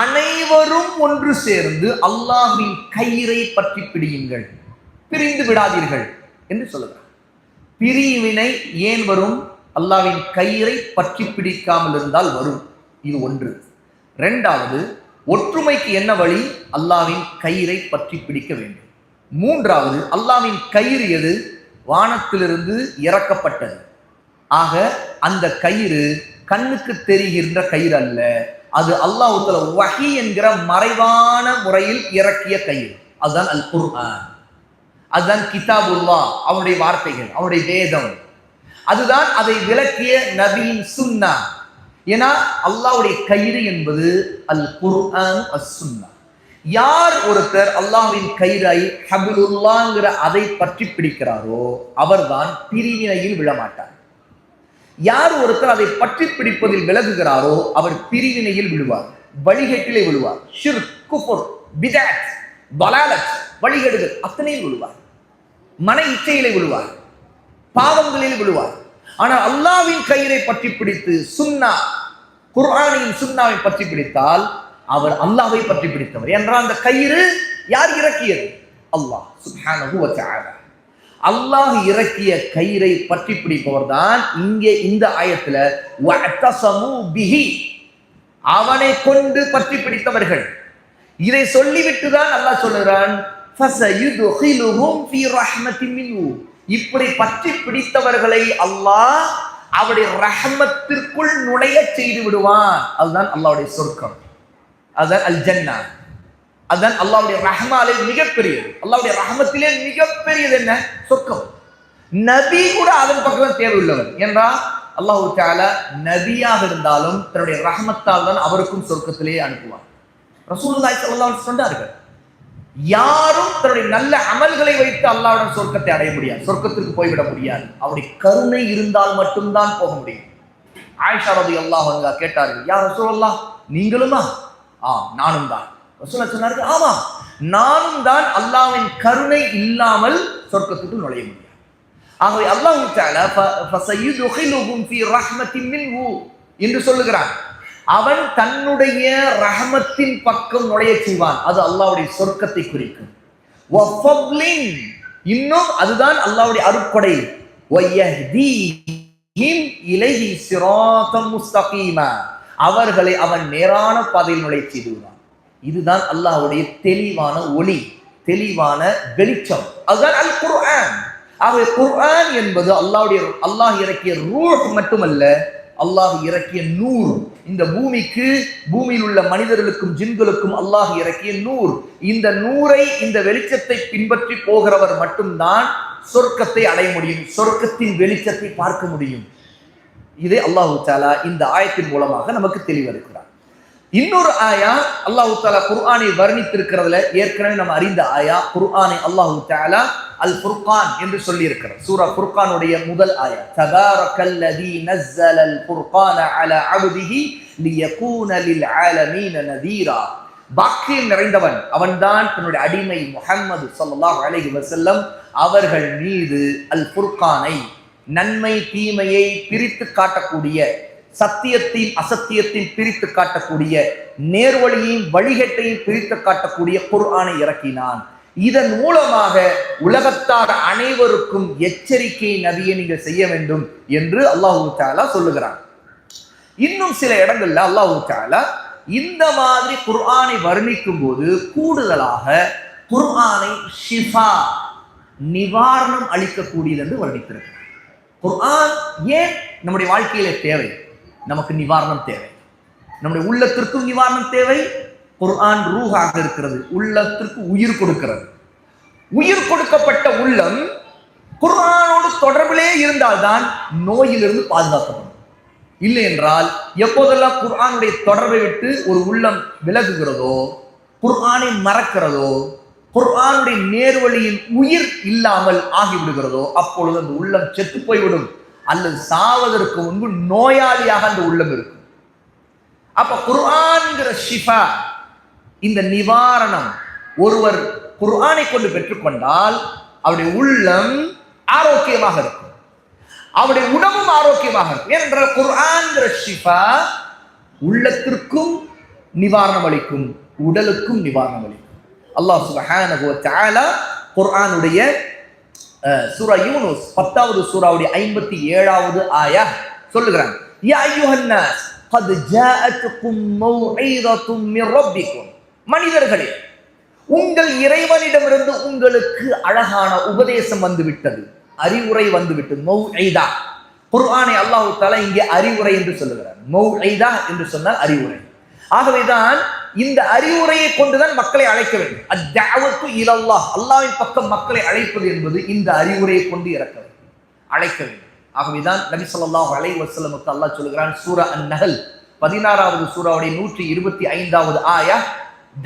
அனைவரும் ஒன்று சேர்ந்து அல்லாஹ்வின் கயிறை பற்றி பிடியுங்கள், பிரிந்து விடாதீர்கள் என்று சொல்லுகிறார். பிரிவினை ஏன் வரும்? அல்லாஹ்வின் கயிறை பற்றி பிடிக்காமல் இருந்தால் வரும். இது ஒன்று. இரண்டாவது, ஒற்றுமைக்கு என்ன வழி? அல்லாஹ்வின் கயிறை பற்றி பிடிக்க வேண்டும். மூன்றாவது, அல்லாஹ்வின் கயிறு எது? வானத்திலிருந்து இறக்கப்பட்டது. ஆக அந்த கயிறு கண்ணுக்கு தெரிகின்ற கயிறு அல்ல, அது அல்லாஹ் தஆலா வஹி என்கிற மறைவான முறையில் இறக்கிய கயிறு. அதுதான் அல் குர்ஆன், அதுதான் கிதாபுல்லாஹ், அவருடைய வார்த்தைகள், அவருடைய வேதம். அதுதான் அதை விளக்கிய நபியின் சுன்னா. ஏன்னா அல்லாஹ்வுடைய கயிறு என்பது அல் குர்ஆன் அஸ் சுன்னா. யார் ஒருத்தர் அல்லாஹ்வின் கயிறை ஹபிலுல்லாஹ்ங்கிற அதை பற்றி பிடிக்கிறாரோ அவர்தான் பிரிவினையில் விழமாட்டார். யார் ஒருத்தர் அதை பற்றி பிடிப்பதில் விலகுகிறாரோ அவர் பிரிவினையில் விழுவார், வழிகேட்டிலே விழுவார், ஷிர்க், குஃப்ர், பித்அத், தலாலத், வழிகேடுகள் அத்தனையில் விழுவார், மன இச்சையிலே விழுவார், பாவங்களில் விழுவார். ஆனால் அல்லாஹ்வின் கயிறை பற்றி பிடித்து சுன்னா, குர்ஆனின் சுன்னாவை பற்றி பிடித்தால் அவர் அல்லாஹ்வை பற்றி பிடித்தவர். என்றால் அந்த கயிறு யார் இறக்கியது? அல்லாஹ் சுப்ஹானஹு வ தஆலா. அல்லாஹ் இறக்கிய கயிறை பற்றி பிடிப்பவர் தான் இங்கே இந்த ஆயத்துல வஅதஸமு பிஹி, அவனை கொண்டு பற்றி பிடித்தவர்கள். இதை சொல்லிவிட்டு தான் அல்லாஹ் சொல்கிறான் ஃபஸயுதுகிலுஹும் ஃபீ ரஹ்மத்தின் மின்ஹு, இப்படி பற்றி பிடித்தவர்களை அல்லாஹ் அவருடைய ரஹ்மத்திற்குள் நுழைய செய்து விடுவான். அதுதான் அல்லாஹ்வுடைய சொர்க்கம், அதுதான் அல் ஜன்னா, அதுதான் அல்லாஹ்வுடைய ரஹ்மாலே மிகப்பெரியது. அல்லாஹ்வுடைய ரஹ்மத்திலே மிகப்பெரியது என்ன? சொர்க்கம். நபி கூட அதன் பக்கம் தேவையுள்ளவர். என்றால் அல்லாஹ் தஆலா நபியாக இருந்தாலும் தன்னுடைய ரஹ்மத்தால் தான் அவருக்கும் சொர்க்கத்திலே அனுப்புவார். ரசூலுல்லாஹி ஸல்லல்லாஹு அலைஹி வஸல்லம் சொன்னார்கள், யாரும் தன்னுடைய நல்ல அமல்களை வைத்து அல்லாஹ்வுடைய சொர்க்கத்தை அடைய முடியாது, சொர்க்கத்திற்கு போய்விட முடியாது. அவருடைய கருணை இருந்தால் மட்டும்தான் போக முடியும். ஆயிஷா ரலியல்லாஹு அன்ஹா கேட்டார்கள், யா ரசூலல்லாஹ், நீங்களுமா? நானும் தான். ரசூலுல்லாஹ் சொன்னார்கள், ஆமா நானும் தான். அல்லாஹ்வின் கருணை இல்லாமல் சொர்க்கத்துக்கு நுழைய முடியாது. ஆகவே அல்லாஹ் தஆலா ஃபஸயுதுகிலுஹும் ஃபீ ரஹ்மத்தின் மின்ஹு என்று சொல்லுகிறான். அவன் தன்னுடைய ரஹமத்தின் பக்கம் நுழைய செய்வான். அது அல்லாஹ்வுடைய சொர்க்கத்தை குறிக்கும். வஃபத்லின், இன்னும் அதுதான் அல்லாஹ்வுடைய அருட்கொடை. வயஹ்தீஹிம் இலைஹி சிராத்தம் முஸ்தகீமா, அவர்களை அவன் நேரான பாதையில் நுழைய செய்துவான். இதுதான் அல்லாஹ்வுடைய தெளிவான ஒளி, தெளிவான வெளிச்சம். அதுதான் அல் குர்ஆன். ஆகவே குர்ஆன் என்பது அல்லாஹ் இறக்கிய ரூஹ் மட்டுமல்ல, அல்லாஹ் இறக்கிய நூர். இந்த பூமிக்கு, பூமியில் உள்ள மனிதர்களுக்கும் ஜின்களுக்கும் அல்லாஹ் இறக்கிய நூர். இந்த நூரை, இந்த வெளிச்சத்தை பின்பற்றி போகிறவர் மட்டும்தான் சொர்க்கத்தை அடைய முடியும், சொர்க்கத்தின் வெளிச்சத்தை பார்க்க முடியும். இதே அல்லாஹு தஆலா இந்த ஆயத்தின் மூலமாக நமக்கு தெளிவளிக்கிறார். இன்னொரு ஆயா அல்லாஹு தஆலா குர்ஆனை வர்ணித்திருக்கிறதுல ஏற்கனவே நம்ம அறிந்த ஆயா. குர்ஆனை அல்லாஹு தஆலா அல் ஃபுர்கான் என்று சொல்லி இருக்கிறார். சூரா ஃபுர்கானுடைய முதல் ஆயா, தபாரக்கல்லதி நஸ்ஸலல் ஃபுர்கான அலா அப்திஹி லியகூன லில் ஆலமீன நதீரா. பாக்கியம் நிறைந்தவன் அவன்தான் தன்னுடைய அடிமை முஹம்மது ஸல்லல்லாஹு அலைஹி வஸல்லம் அவர்கள் மீது அல் ஃபுர்கானை, நன்மை தீமையை பிரித்து காட்டக்கூடிய, சத்தியத்தையும் அசத்தியத்தையும் பிரித்து காட்டக்கூடிய, நேர்வழியையும் வழிகேட்டையும் பிரித்து காட்டக்கூடிய குர்ஆனை இறக்கினான். இதன் மூலமாக உலகத்தார் அனைவருக்கும் எச்சரிக்கை நபியை நீங்கள் செய்ய வேண்டும் என்று அல்லாஹு தஆலா சொல்லுகிறான். இன்னும் சில இடங்கள்ல அல்லாஹு தஆலா இந்த மாதிரி குர்ஆனை வர்ணிக்கும் போது கூடுதலாக குர்ஆனை ஷிஃபா, நிவாரணம் அளிக்கக்கூடியது என்று வர்ணித்திருக்கிறார். குர்ஆன் ஏன் நம்முடைய வாழ்க்கையில தேவை? நமக்கு நிவாரணம் தேவை, நம்முடைய உள்ளத்திற்கும் நிவாரணம் தேவை. குர்ஆன் ரூஹாக இருக்கிறது, உள்ளத்திற்கு உயிர் கொடுக்கிறது. உயிர் கொடுக்கப்பட்ட உள்ளம் குர்ஆனோடு தொடர்பிலே இருந்தால்தான் நோயிலிருந்து பாதுகாக்கப்படும். இல்லை என்றால் எப்போதெல்லாம் குர்ஆனுடைய தொடர்பை விட்டு ஒரு உள்ளம் விலகுகிறதோ, குர்ஆனை மறக்கிறதோ, குர்ஆனுடைய நேர்வழியில் உயிர் இல்லாமல் ஆகிவிடுகிறதோ, அப்பொழுது அந்த உள்ளம் செத்து போய்விடும், அல்லது சாவதற்கு முன்பு நோயாளியாக அந்த உள்ளம் இருக்கும். அப்ப குர்ஆன்ங்கிற ஷிஃபா, இந்த நிவாரணம் ஒருவர் குர்ஆனை கொண்டு பெற்றுக்கொண்டால் அவருடைய உள்ளம் ஆரோக்கியமாக இருக்கும், அவருடைய உடம்பும் ஆரோக்கியமாக இருக்கும். ஏனென்றால் குர்ஆன்ங்கிற ஷிஃபா உள்ளத்திற்கும் நிவாரணம் அளிக்கும், உடலுக்கும் நிவாரணம் அளிக்கும். அல்லாஹ் சுப்ஹானஹு வ தஆலா குர்ஆனுடைய சூரா யூனுஸ் 10வது சூராவுடைய 57வது ஆயா சொல்லுகிறான், யா அய்யுஹன் நாஸ் قد جاءتكم موعظة من ربكم. மனிதர்களே, உங்கள் இறைவனிடமிருந்து உங்களுக்கு அழகான உபதேசம் வந்துவிட்டது, அறிவுரை வந்துவிட்டது. மௌஇதா, குர்ஆனை அல்லாஹ் தஆலா இங்கே அறிவுரை என்று சொல்லுகிறார். மௌஇதா என்று சொன்னால் அறிவுரை. ஆகவேதான் இந்த அறிவுரையை கொண்டுதான் மக்களை அழைக்க வேண்டும். அத்-தஅவத்து இலல்லாஹ், அல்லாஹ்வின் பக்கம் மக்களை அழைப்பது என்பது இந்த அறிவுரையை கொண்டு அழைக்க வேண்டும். ஆகவேதான் நபி ஸல்லல்லாஹு அலைஹி வஸல்லமுக்கு அல்லாஹ் சொல்கிறான், சூரா அன்-நஹல் 16வது சூராவுடைய 125வது ஆயா,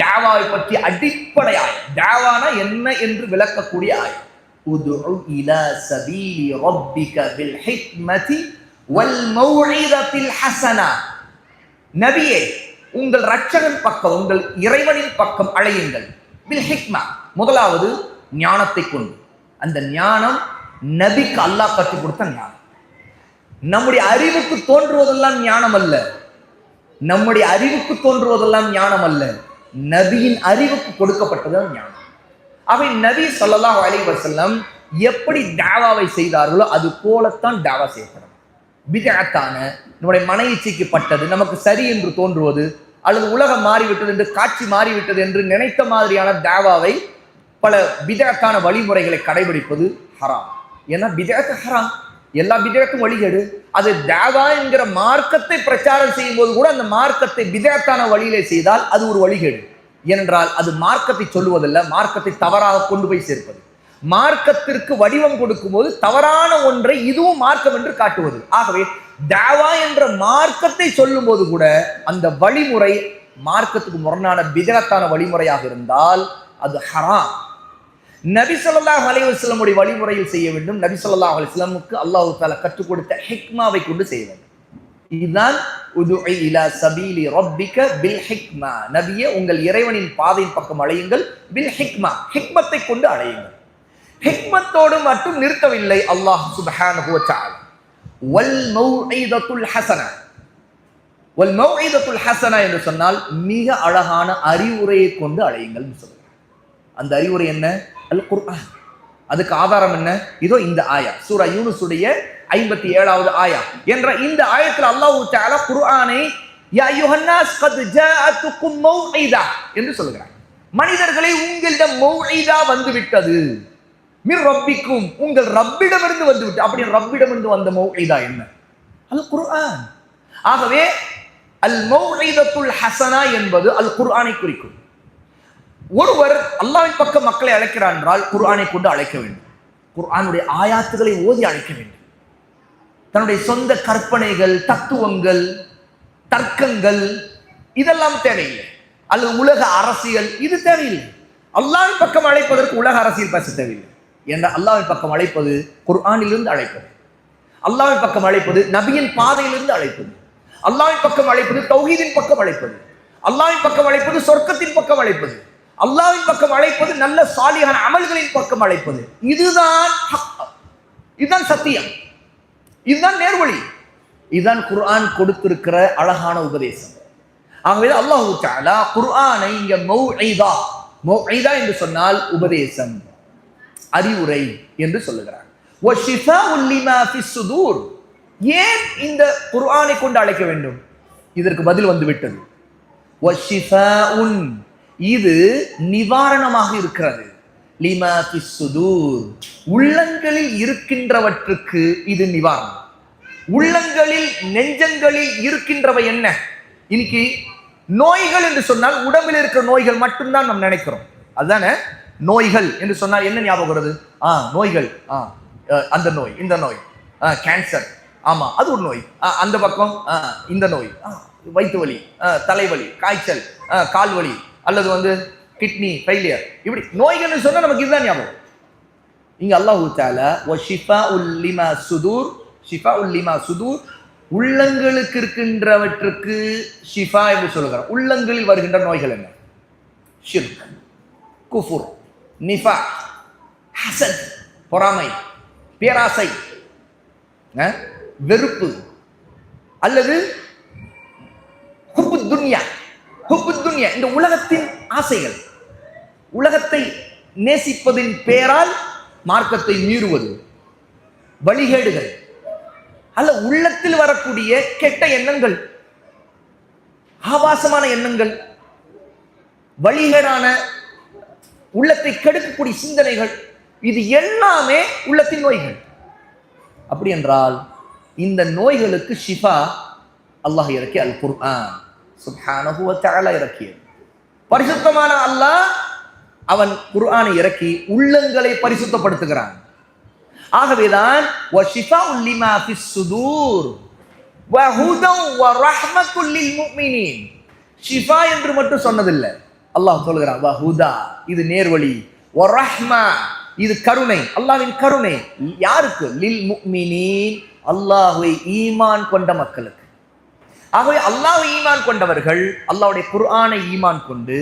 தாவாவை பற்றி அடிப்படை ஆயா. தாவானா என்ன என்று விளக்கக்கூடிய ஆயா. உதுஉ இலா சபீலி ரப்பிக பில் ஹிக்மதி வல் மௌஇதத்தில் ஹஸனா. நபியே, உங்கள் இரட்சகன் பக்கம், உங்கள் இறைவனின் பக்கம் அழையுங்கள். பில் ஹிக்மா, முதலாவது ஞானத்தை கொண்டு. அந்த ஞானம் நபிக்கு அல்லாஹ் கற்றுக் கொடுத்த ஞானம். நம்முடைய அறிவுக்கு தோன்றுவதெல்லாம் ஞானம் அல்ல, நம்முடைய அறிவுக்கு தோன்றுவதெல்லாம் ஞானம் அல்ல, நபியின் அறிவுக்கு கொடுக்கப்பட்டது ஞானம். அவை நபி ஸல்லல்லாஹு அலைஹி வஸல்லம் எப்படி தாவாவை செய்தார்களோ அது போலத்தான் தாவா செய்யப்படும். பிதஅத்தான, நம்முடைய மன இச்சைக்கு பட்டது, நமக்கு சரி என்று தோன்றுவது, அல்லது உலகம் மாறிவிட்டது என்று, காட்சி மாறிவிட்டது என்று நினைத்த மாதிரியான தாவாவை, பல பிதஅத்தான வழிமுறைகளை கடைபிடிப்பது ஹராம். ஏன்னா பிதஅத் ஹராம், எல்லா பிதஅத்தும் வழிகேடு. அது தாவா என்கிற மார்க்கத்தை பிரச்சாரம் செய்யும் போது கூட அந்த மார்க்கத்தை பிதஅத்தான வழியிலே செய்தால் அது ஒரு வழிகேடு. ஏனென்றால் அது மார்க்கத்தை சொல்லுவதல்ல, மார்க்கத்தை தவறாக கொண்டு போய் சேர்ப்பது. மார்க்கத்திற்கு வடிவம் கொடுக்கும் போது தவறான ஒன்றை இதுவும் மார்க்கம் என்று காட்டுவது. ஆகவே தாவா என்ற மார்க்கத்தை சொல்லும் போது கூட அந்த வழிமுறை மார்க்கத்துக்கு முரணான பிதஅத்தான வழிமுறையாக இருந்தால் அது ஹராம். நபி ஸல்லல்லாஹு அலைஹி வஸல்லம் உடைய வழிமுறையில் செய்ய வேண்டும். நபி ஸல்லல்லாஹு அலைஹி வஸல்லமுக்கு அல்லாஹ் தஆலா கற்றுக் கொடுத்த ஹிக்மாவை கொண்டு செய்ய வேண்டும். இதுதான் உதுஇ இலா சபீலி ரப்பிக பில் ஹிக்மா. நபியே, உங்கள் இறைவனின் பாதையின் பக்கம் அழையுங்கள். பில் ஹிக்மா, ஹிக்மத்தை கொண்டு அழையுங்கள். ஹிக்மத்தோடு மட்டும் நிறுத்தவில்லை அல்லாஹ் சுப்ஹானஹு வ தஆலா. வல் மௌஇதத்துல் ஹஸனா. வல் மௌஇதத்துல் ஹஸனா என்று சொன்னால் மிக அழகான அறிவுரையை கொண்டு அழையுங்கள் சொல்றார். அந்த அறிவுரை என்ன? அல் குர்ஆன். அதுக்கு ஆதாரம் என்ன? இதோ இந்த ஆயா, சூரா யூனுஸுடைய 57வது ஆயா என்ற இந்த ஆயத்தில் அல்லாஹ் தஆலா குர்ஆனை யா அய்யுஹன் நாஸ் கத் ஜாஅத்துக்கும் மௌஇதா என்று சொல்கிறார். மனிதர்களே, உங்களிடம் மௌஇதா வந்து விட்டது. மிர் ரப்பிக்கும், உங்கள் ரப்பிடமிருந்து வந்து விட்டது. அப்படி ரப்பிடமிருந்து வந்த மௌஇதா என்ன? அல் குர்ஆன். ஆகவே அல் மௌஇதத்துல் ஹஸனா என்பது அல் குர்ஆனை குறிக்கும். ஒருவர் அல்லாஹ்வின் பக்கம் மக்களை அழைக்கிறார் என்றால் குர்ஆனை கொண்டு அழைக்க வேண்டும். குர்ஆனுடைய ஆயாத்துகளை ஓதி அழைக்க வேண்டும். தன்னுடைய சொந்த கற்பனைகள், தத்துவங்கள், தர்க்கங்கள் இதெல்லாம் தேவையில்லை. அல்லது உலக அரசியல் இது தேவையில்லை. அல்லாஹ்வின் பக்கம் அழைப்பதற்கு உலக அரசியல் பேச தேவையில்லை. என்ற அல்லாஹ்வின் பக்கம் அழைப்பது குர்ஆனிலிருந்து அழைப்பது, அல்லாஹ்வின் பக்கம் அழைப்பது நபியின் பாதையிலிருந்து அழைப்பது, அல்லாஹ்வின் பக்கம் அழைப்பது தௌஹீதின் பக்கம் அழைப்பது, அல்லாஹ்வின் பக்கம் அழைப்பது சொர்க்கத்தின் பக்கம் அழைப்பது, அல்லாஹ்வின் பக்கம் அழைப்பது நல்ல சாலிஹான அமல்களின் பக்கம் அழைப்பது. இதுதான் சத்தியம், இதுதான் நேர்வழி, இதுதான் குர்ஆன் கொடுத்திருக்கிற அழகான உபதேசம். ஆகவே அல்லாஹ் தஆலா குர்ஆனை இங்க மௌஇதா என்று சொன்னால் உபதேசம், அறிவுரை என்று சொல்லுகிறார். வஷிஃபாஉல் லிமா ஃபிஸ் சுதூர். ஏன் இந்த குர்ஆனை கொண்டு அழைக்க வேண்டும்? இதற்கு பதில் வந்து விட்டது. வஷிஃபாஉன், இது நிவாரணமாக இருக்கிறது. லிமா ஃபிஸ் சுதூர், உள்ளங்களில் இருக்கின்றவற்றுக்கு இது நிவாரணம். உள்ளங்களில் நெஞ்சங்களில் இருக்கின்றவை என்ன? இன்னைக்கு நோய்கள் என்று சொன்னால் உடம்பில் இருக்கிற நோய்கள் மட்டும்தான் நாம் நினைக்கிறோம். அதுதானே நோய்கள் என்று சொன்னால் என்ன ஞாபகம் வருது? நோய்கள், அந்த நோய், இந்த நோய், கேன்சர், ஆமா அது ஒரு நோய், அந்த பக்கம் இந்த நோய், வயிற்று வலி, தலைவலி, காய்ச்சல், கால் வலி, அல்லது கிட்னி ஃபெயிலியர், இப்படி நோய்கள்னு சொன்னா நமக்கு இதுதான் ஞாபகம். இங்க அல்லாஹ் தஆலா வஷிஃபாஉல் லிமா சுதூர், ஷிஃபாஉல் லிமா சுதூர், உள்ளங்களுக்கு இருக்கின்றவற்றுக்கு ஷிஃபா என்று சொல்லுகிறார். உள்ளங்களில் வருகின்ற நோய்கள் என்ன? ஷிர்க், குஃபுர், நிஃபாக், ஹஸத், பொறாமை, பேராசை, வெறுப்பு, அல்லது ஹுப்புத் துன்யா, இந்த உலகத்தின் ஆசைகள், உலகத்தை நேசிப்பதின் பேரால் மார்க்கத்தை மீறுவது, வழிகேடுகள், அல்ல உள்ளத்தில் வரக்கூடிய கெட்ட எண்ணங்கள், ஆபாசமான எண்ணங்கள், வழிகேடான உள்ளத்தை கெடுக்கக்கூடிய சிந்தனைகள், இது எல்லாமே உள்ளத்தின் நோய்கள். அப்படி என்றால் இந்த நோய்களுக்கு ஷிஃபா அல்லாஹ் இறக்கிய அல் குர்ஆன் சுப்ஹானஹு வ தஆலா இறக்கியது. பரிசுத்தமான அல்லாஹ் அவன் குர்ஆனை இறக்கி உள்ளங்களை பரிசுத்தப்படுத்துகிறான். ஆகவேதான் வஷிஃபாஉல் லிமா ஃபிஸ் சுதூர் வ ஹுதன் வ ரஹ்மத்துல் லில் முஃமினீன். ஷிஃபா என்று மட்டும் சொன்னதில்லை, அல்லாஹ் சொல்கிறான் வ ஹுதா, இது நேர்வழி, வ ரஹ்மா, இது கருணை, அல்லாஹ்வின் கருணை. யாருக்கு? லில் முஃமினீன், அல்லாஹ்வை ஈமான் கொண்ட மக்களுக்கு. ஆகவே அல்லாஹ்வை ஈமான் கொண்டவர்கள் அல்லாஹ்வுடைய குர்ஆனை ஈமான் கொண்டு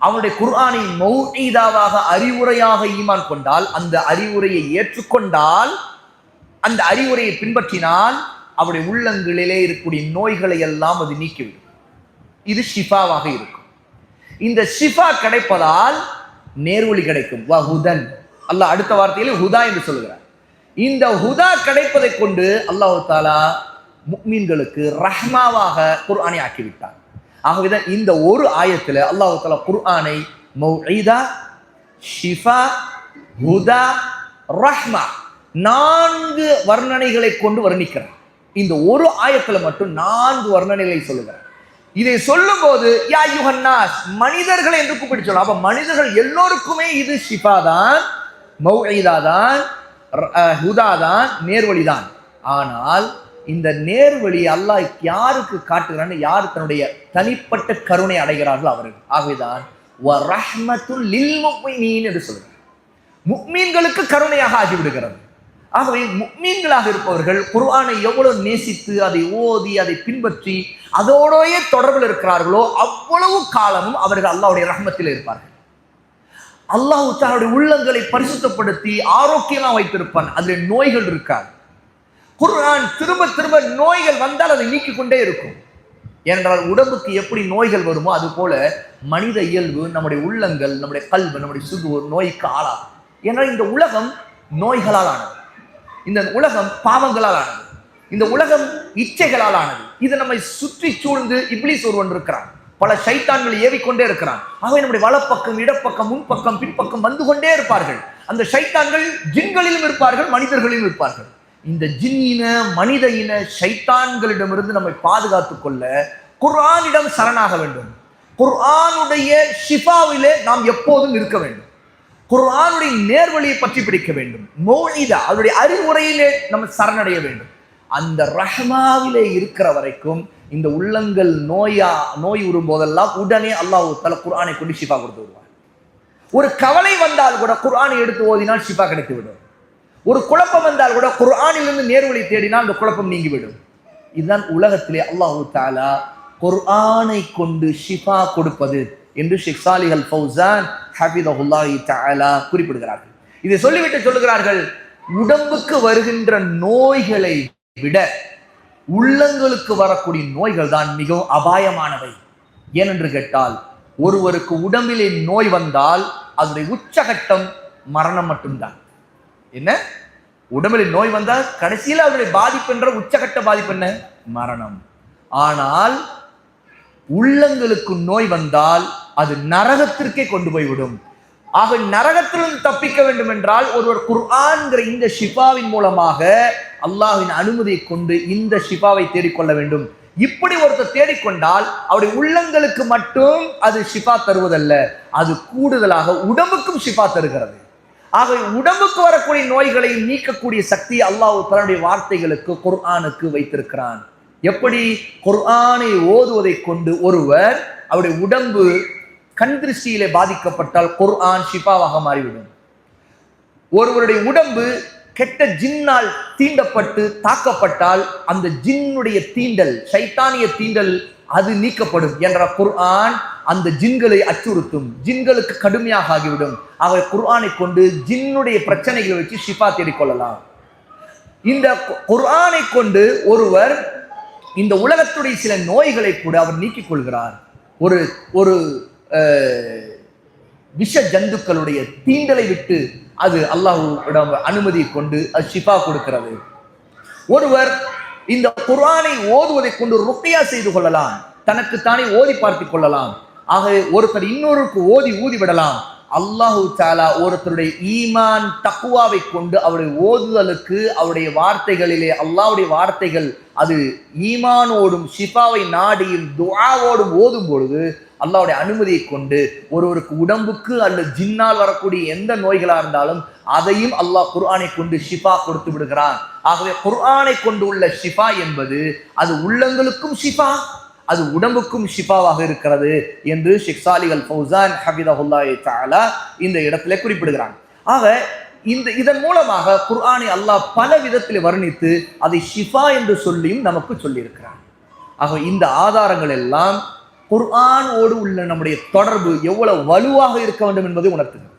அவனுடைய குர்ஆனை மௌஇதாவாக அறிவுரையாக ஈமான் கொண்டால், அந்த அறிவுரையை ஏற்றுக்கொண்டால், அந்த அறிவுரையை பின்பற்றினால் அவருடைய உள்ளங்களிலே இருக்கக்கூடிய நோய்களை எல்லாம் அது நீக்கிவிடும். இது ஷிஃபாவாக இருக்கும். இந்த ஷிஃபா கிடைப்பதால் நேர்வழி கிடைக்கும். வஹுதன், அல்லாஹ் அடுத்த வார்த்தையிலே ஹுதா என்று சொல்லுகிறார். இந்த ஹுதா கிடைப்பதை கொண்டு அல்லாஹ் தஆலா முஃமின்களுக்கு ரஹ்மாவாக குர்ஆனை ஆக்கிவிட்டார். ஆகவேதான் இந்த ஒரு ஆயத்தில் அல்லாஹ் தஆலா குர்ஆனை மௌஇதா, ஷிஃபா, ஹுதா, ரஹ்மா 4 வர்ணனைகளை கொண்டு வர்ணிக்கிறார். இந்த ஒரு ஆயத்தில் மட்டும் 4 வர்ணனைகளை சொல்லுகிறார். இதை சொல்லும் போது யா யுஹன்னாஸ், மனிதர்களை என்று கூப்பிட்டு சொல்ல. அப்ப மனிதர்கள் எல்லோருக்குமே இது ஷிஃபா தான், மௌஇதா தான், ஹுதா தான், நேர்வழிதான். ஆனால் இந்த நேர்வழி அல்லாஹ் யாருக்கு காட்டுகிறான்னு, யார் தன்னுடைய தனிப்பட்ட கருணை அடைகிறார்கள் அவர்கள். ஆகவேதான் வ ரஹ்மத்துல் லில் முஃமினீன் என்று சொல்கிறார். முஃமின்களுக்கு கருணையாக ஆகிவிடுகிறது. ஆகவே முஃமின்களாக இருப்பவர்கள் குர்ஆனை எவ்வளவு நேசித்து அதை ஓதி அதை பின்பற்றி அதோடய தொடர்பில் இருக்கிறார்களோ அவ்வளவு காலமும் அவர்கள் அல்லாஹ்வுடைய ரஹ்மத்தில் இருப்பார்கள். அல்லாஹ் தன்னுடைய உள்ளங்களை பரிசுத்தப்படுத்தி ஆரோக்கியமா வைத்திருப்பான். அதில் நோய்கள் இருக்காது. குர்ஆன் திரும்ப திரும்ப நோய்கள் வந்தால் அதை நீக்கிக் கொண்டே இருக்கும். ஏனென்றால் உடம்புக்கு எப்படி நோய்கள் வருமோ அது போல மனித இயல்பு, நம்முடைய உள்ளங்கள், நம்முடைய கல்வி, நம்முடைய சுதூர் நோய்க்கு ஆளாகும். ஏன்னால் இந்த உலகம் நோய்களால் ஆனது, இந்த உலகம் பாவங்களால் ஆனது, இந்த உலகம் இச்சைகளால் ஆனது. இது நம்மை சுற்றி சூழ்ந்து இப்லீஸ் ஒருவன் இருக்கிறான், பல ஷைத்தான்களை ஏவிக்கொண்டே இருக்கிறான். ஆகவே நம்முடைய வலப்பக்கம், இடப்பக்கம், முன்பக்கம், பின்பக்கம் வந்து கொண்டே இருப்பார்கள். அந்த ஷைத்தான்கள் ஜின்களிலும் இருப்பார்கள், மனிதர்களிலும் இருப்பார்கள். இந்த ஜின்னின மனித இன ஷைத்தான்களிடமிருந்து நம்மை பாதுகாத்துக் கொள்ள குர்ஆனிடம் சரணாக வேண்டும். குர்ஆனுடைய ஷிஃபாவிலே நாம் எப்போதும் இருக்க வேண்டும். குர்ஆனுடைய நேர்வழியை பற்றி பிடிக்க வேண்டும். மௌஇதா அவருடைய அறிவுரையிலே நம்ம சரணடைய வேண்டும். அந்த ரஹ்மாவிலே இருக்கிற வரைக்கும் இந்த உள்ளங்கள் நோய் உறும் போதெல்லாம் உடனே அல்லாஹ் தஆலா குர்ஆனை கொண்டு ஷிஃபா கொடுத்து விடுவார். ஒரு கவலை வந்தால் கூட குர்ஆனை எடுத்து ஓதினால் ஷிஃபா கிடைத்து விடும். ஒரு குழப்பம் வந்தால் கூட குர்ஆனிலிருந்து நேர்வழி தேடினால் அந்த குழப்பம் நீங்கிவிடும். இதுதான் உலகத்திலே அல்லாஹ் தஆலா குர்ஆனை கொண்டு ஷிஃபா கொடுப்பது என்று ஷேக் சாலிஹ் அல் ஃபௌசான் ஹஃபிதஹுல்லாஹி தஆலா குறிப்பிடுகிறார்கள். இதை சொல்லிவிட்டு சொல்லுகிறார்கள், உடம்புக்கு வருகின்ற நோய்களை விட உள்ளங்களுக்கு வரக்கூடிய நோய்கள் தான் மிகவும் அபாயமானவை. ஏனென்று கேட்டால், ஒருவருக்கு உடம்பிலே நோய் வந்தால் அதனுடைய உச்சகட்டம் மரணம் மட்டும்தான். என்ன, உடம்பிலே நோய் வந்தால் கடைசியில் அவருடைய பாதிப்பு என்ற உச்சகட்ட பாதிப்பு என்ன? மரணம். ஆனால் உள்ளங்களுக்கு நோய் வந்தால் அது நரகத்திற்கே கொண்டு போய்விடும். ஆக நரகத்திலிருந்து தப்பிக்க வேண்டும் என்றால் ஒருவர் குர்ஆன்கிற இந்த ஷிஃபாவின் மூலமாக அல்லாஹ்வின் அனுமதியை கொண்டு இந்த ஷிஃபாவை தேடிக்கொள்ள வேண்டும். இப்படி ஒருத்தர் தேடிக்கொண்டால் அவருடைய உள்ளங்களுக்கு மட்டும் அது ஷிஃபா தருவதல்ல, அது கூடுதலாக உடம்புக்கும் ஷிஃபா தருகிறது. ஆக உடம்புக்கு வரக்கூடிய நோய்களை நீக்கக்கூடிய சக்தி அல்லாஹ் தன்னுடைய வார்த்தைகளுக்கு குர்ஆனுக்கு வைத்திருக்கிறான். எப்படி? குர்ஆனை ஓதுவதை கொண்டு ஒருவர் அவருடைய உடம்பு கண் திருஷ்டியிலே பாதிக்கப்பட்டால் குர்ஆன் ஷிஃபாவாக மாறிவிடும். ஒருவருடைய உடம்பு கெட்ட ஜின்னால் தீண்டப்பட்டு தாக்கப்பட்டால் அந்த ஜின்னுடைய தீண்டல், ஷைத்தானிய தீண்டல் அது நீக்கப்படும் என்ற குர்ஆன் அந்த ஜின்களை அச்சுறுத்தும், ஜின்களுக்கு கடுமையாக ஆகிவிடும். ஆக குர்ஆனை கொண்டு ஜின்னுடைய பிரச்சனைகளை வச்சு ஷிஃபா தேடிக்கொள்ளலாம். இந்த குர்ஆனை கொண்டு ஒருவர் இந்த உலகத்துடைய சில நோய்களை கூட அவர் நீக்கிக் கொள்கிறார். ஒரு விஷ ஜந்துக்களுடைய தீண்டலை விட்டு அது அல்லாஹ்விடம் அனுமதியை கொண்டு அது ஷிஃபா கொடுக்கிறது. ஒருவர் இந்த குர்ஆனை ஓதுவதை கொண்டு ருக்யா செய்து கொள்ளலாம், தனக்குத்தானே ஓதி பார்த்துக் கொள்ளலாம். ஆக ஒருத்தர் இன்னொருக்கு ஊதி விடலாம். அல்லாஹு தஆலா ஒருத்தருடைய ஈமான் தக்வாவை கொண்டு அவருடைய ஓதுதலுக்கு அவருடைய வார்த்தைகளிலே அல்லாஹ்வுடைய வார்த்தைகள் அது ஈமானோடும் ஷிஃபாவை நாடியும் துஆவோடும் ஓதும் பொழுது அல்லாஹ்வுடைய அனுமதியை கொண்டு ஒருவருக்கு உடம்புக்கு அல்லது ஜின்னால் வரக்கூடிய எந்த நோய்களாக இருந்தாலும் அதையும் அல்லாஹ் குர்ஆனை கொண்டு ஷிஃபா கொடுத்து விடுகிறான். ஆகவே குர்ஆனை கொண்டு உள்ள ஷிஃபா என்பது அது உள்ளங்களுக்கும் ஷிஃபா, அது உடம்புக்கும் ஷிஃபாவாக இருக்கிறது என்று ஷேக் சாலிஹ் அல் ஃபௌசான் ஹஃபிதஹுல்லாஹி தஆலா இந்த இடத்திலே குறிப்பிடுகிறான். ஆக இதன் மூலமாக குர்ஆனை அல்லாஹ் பல விதத்தில் வர்ணித்து அதை ஷிஃபா என்று சொல்லியும் நமக்கு சொல்லியிருக்கிறான். ஆக இந்த ஆதாரங்கள் எல்லாம் குர்ஆனோடு உள்ள நம்முடைய தொடர்பு எவ்வளவு வலுவாக இருக்க வேண்டும் என்பதை உணர்த்துகிறது.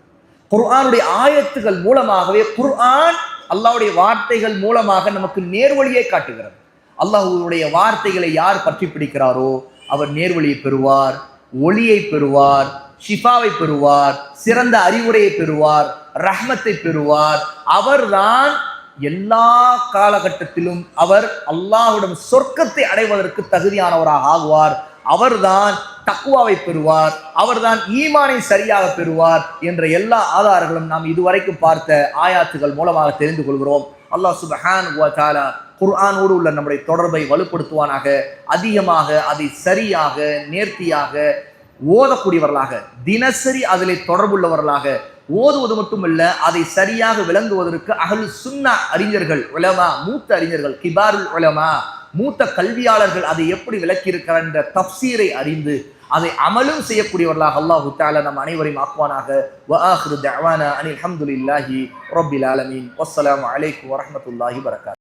குர்ஆனுடைய ஆயத்துகள் மூலமாகவே குர்ஆன் அல்லாஹ்வுடைய வார்த்தைகள் மூலமாக நமக்கு நேர்வழியை காட்டுகிறது. அல்லாஹ்வுடைய வார்த்தைகளை யார் பற்றி பிடிக்கிறாரோ அவர் நேர்வழியை பெறுவார், ஒளியை பெறுவார், ஷிஃபாவை பெறுவார், சிறந்த அறிவுரையை பெறுவார், ரஹ்மத்தை பெறுவார். அவர்தான் எல்லா காலகட்டத்திலும் அவர் அல்லாஹ்விடம் சொர்க்கத்தை அடைவதற்கு தகுதியானவராக ஆகுவார். அவர்தான் தக்வாவை பெறுவார், அவர்தான் ஈமானை சரியாக பெறுவார் என்ற எல்லா ஆதாரங்களும் நாம் இதுவரைக்கும் பார்த்த ஆயாத்துகள் மூலமாக தெரிந்து கொள்கிறோம். அல்லாஹ் சுப்ஹானஹு வ தஆலா குர்ஆனோடு உள்ள நம்முடைய தொடர்பை வலுப்படுத்துவானாக. அதிகமாக அதை சரியாக நேர்த்தியாக ஓதக்கூடியவர்களாக, தினசரி அதிலே தொடர்புள்ளவர்களாக, ஓதுவது மட்டுமல்ல அதை சரியாக விளங்குவதற்கு அஹ்லு சுன்னா அறிஞர்கள், உலமா, மூத்த அறிஞர்கள், கிபாருல் உலமா, மூத்த கல்வியாளர்கள் அதை எப்படி விளக்கியிருக்கிறார் என்ற தஃப்சீரை அறிந்து அதை அமலும் செய்யக்கூடியவர்களாக அல்லாஹு தஆலா நம் அனைவரையும் ஆக்குவானாக. வ ஆகிரு தஅவானா அனில் ஹம்துலில்லாஹி ரப்பில் ஆலமீன். வஸ்ஸலாமு அலைக்கும் வரஹ்மத்துல்லாஹி வபரகாத்துஹு.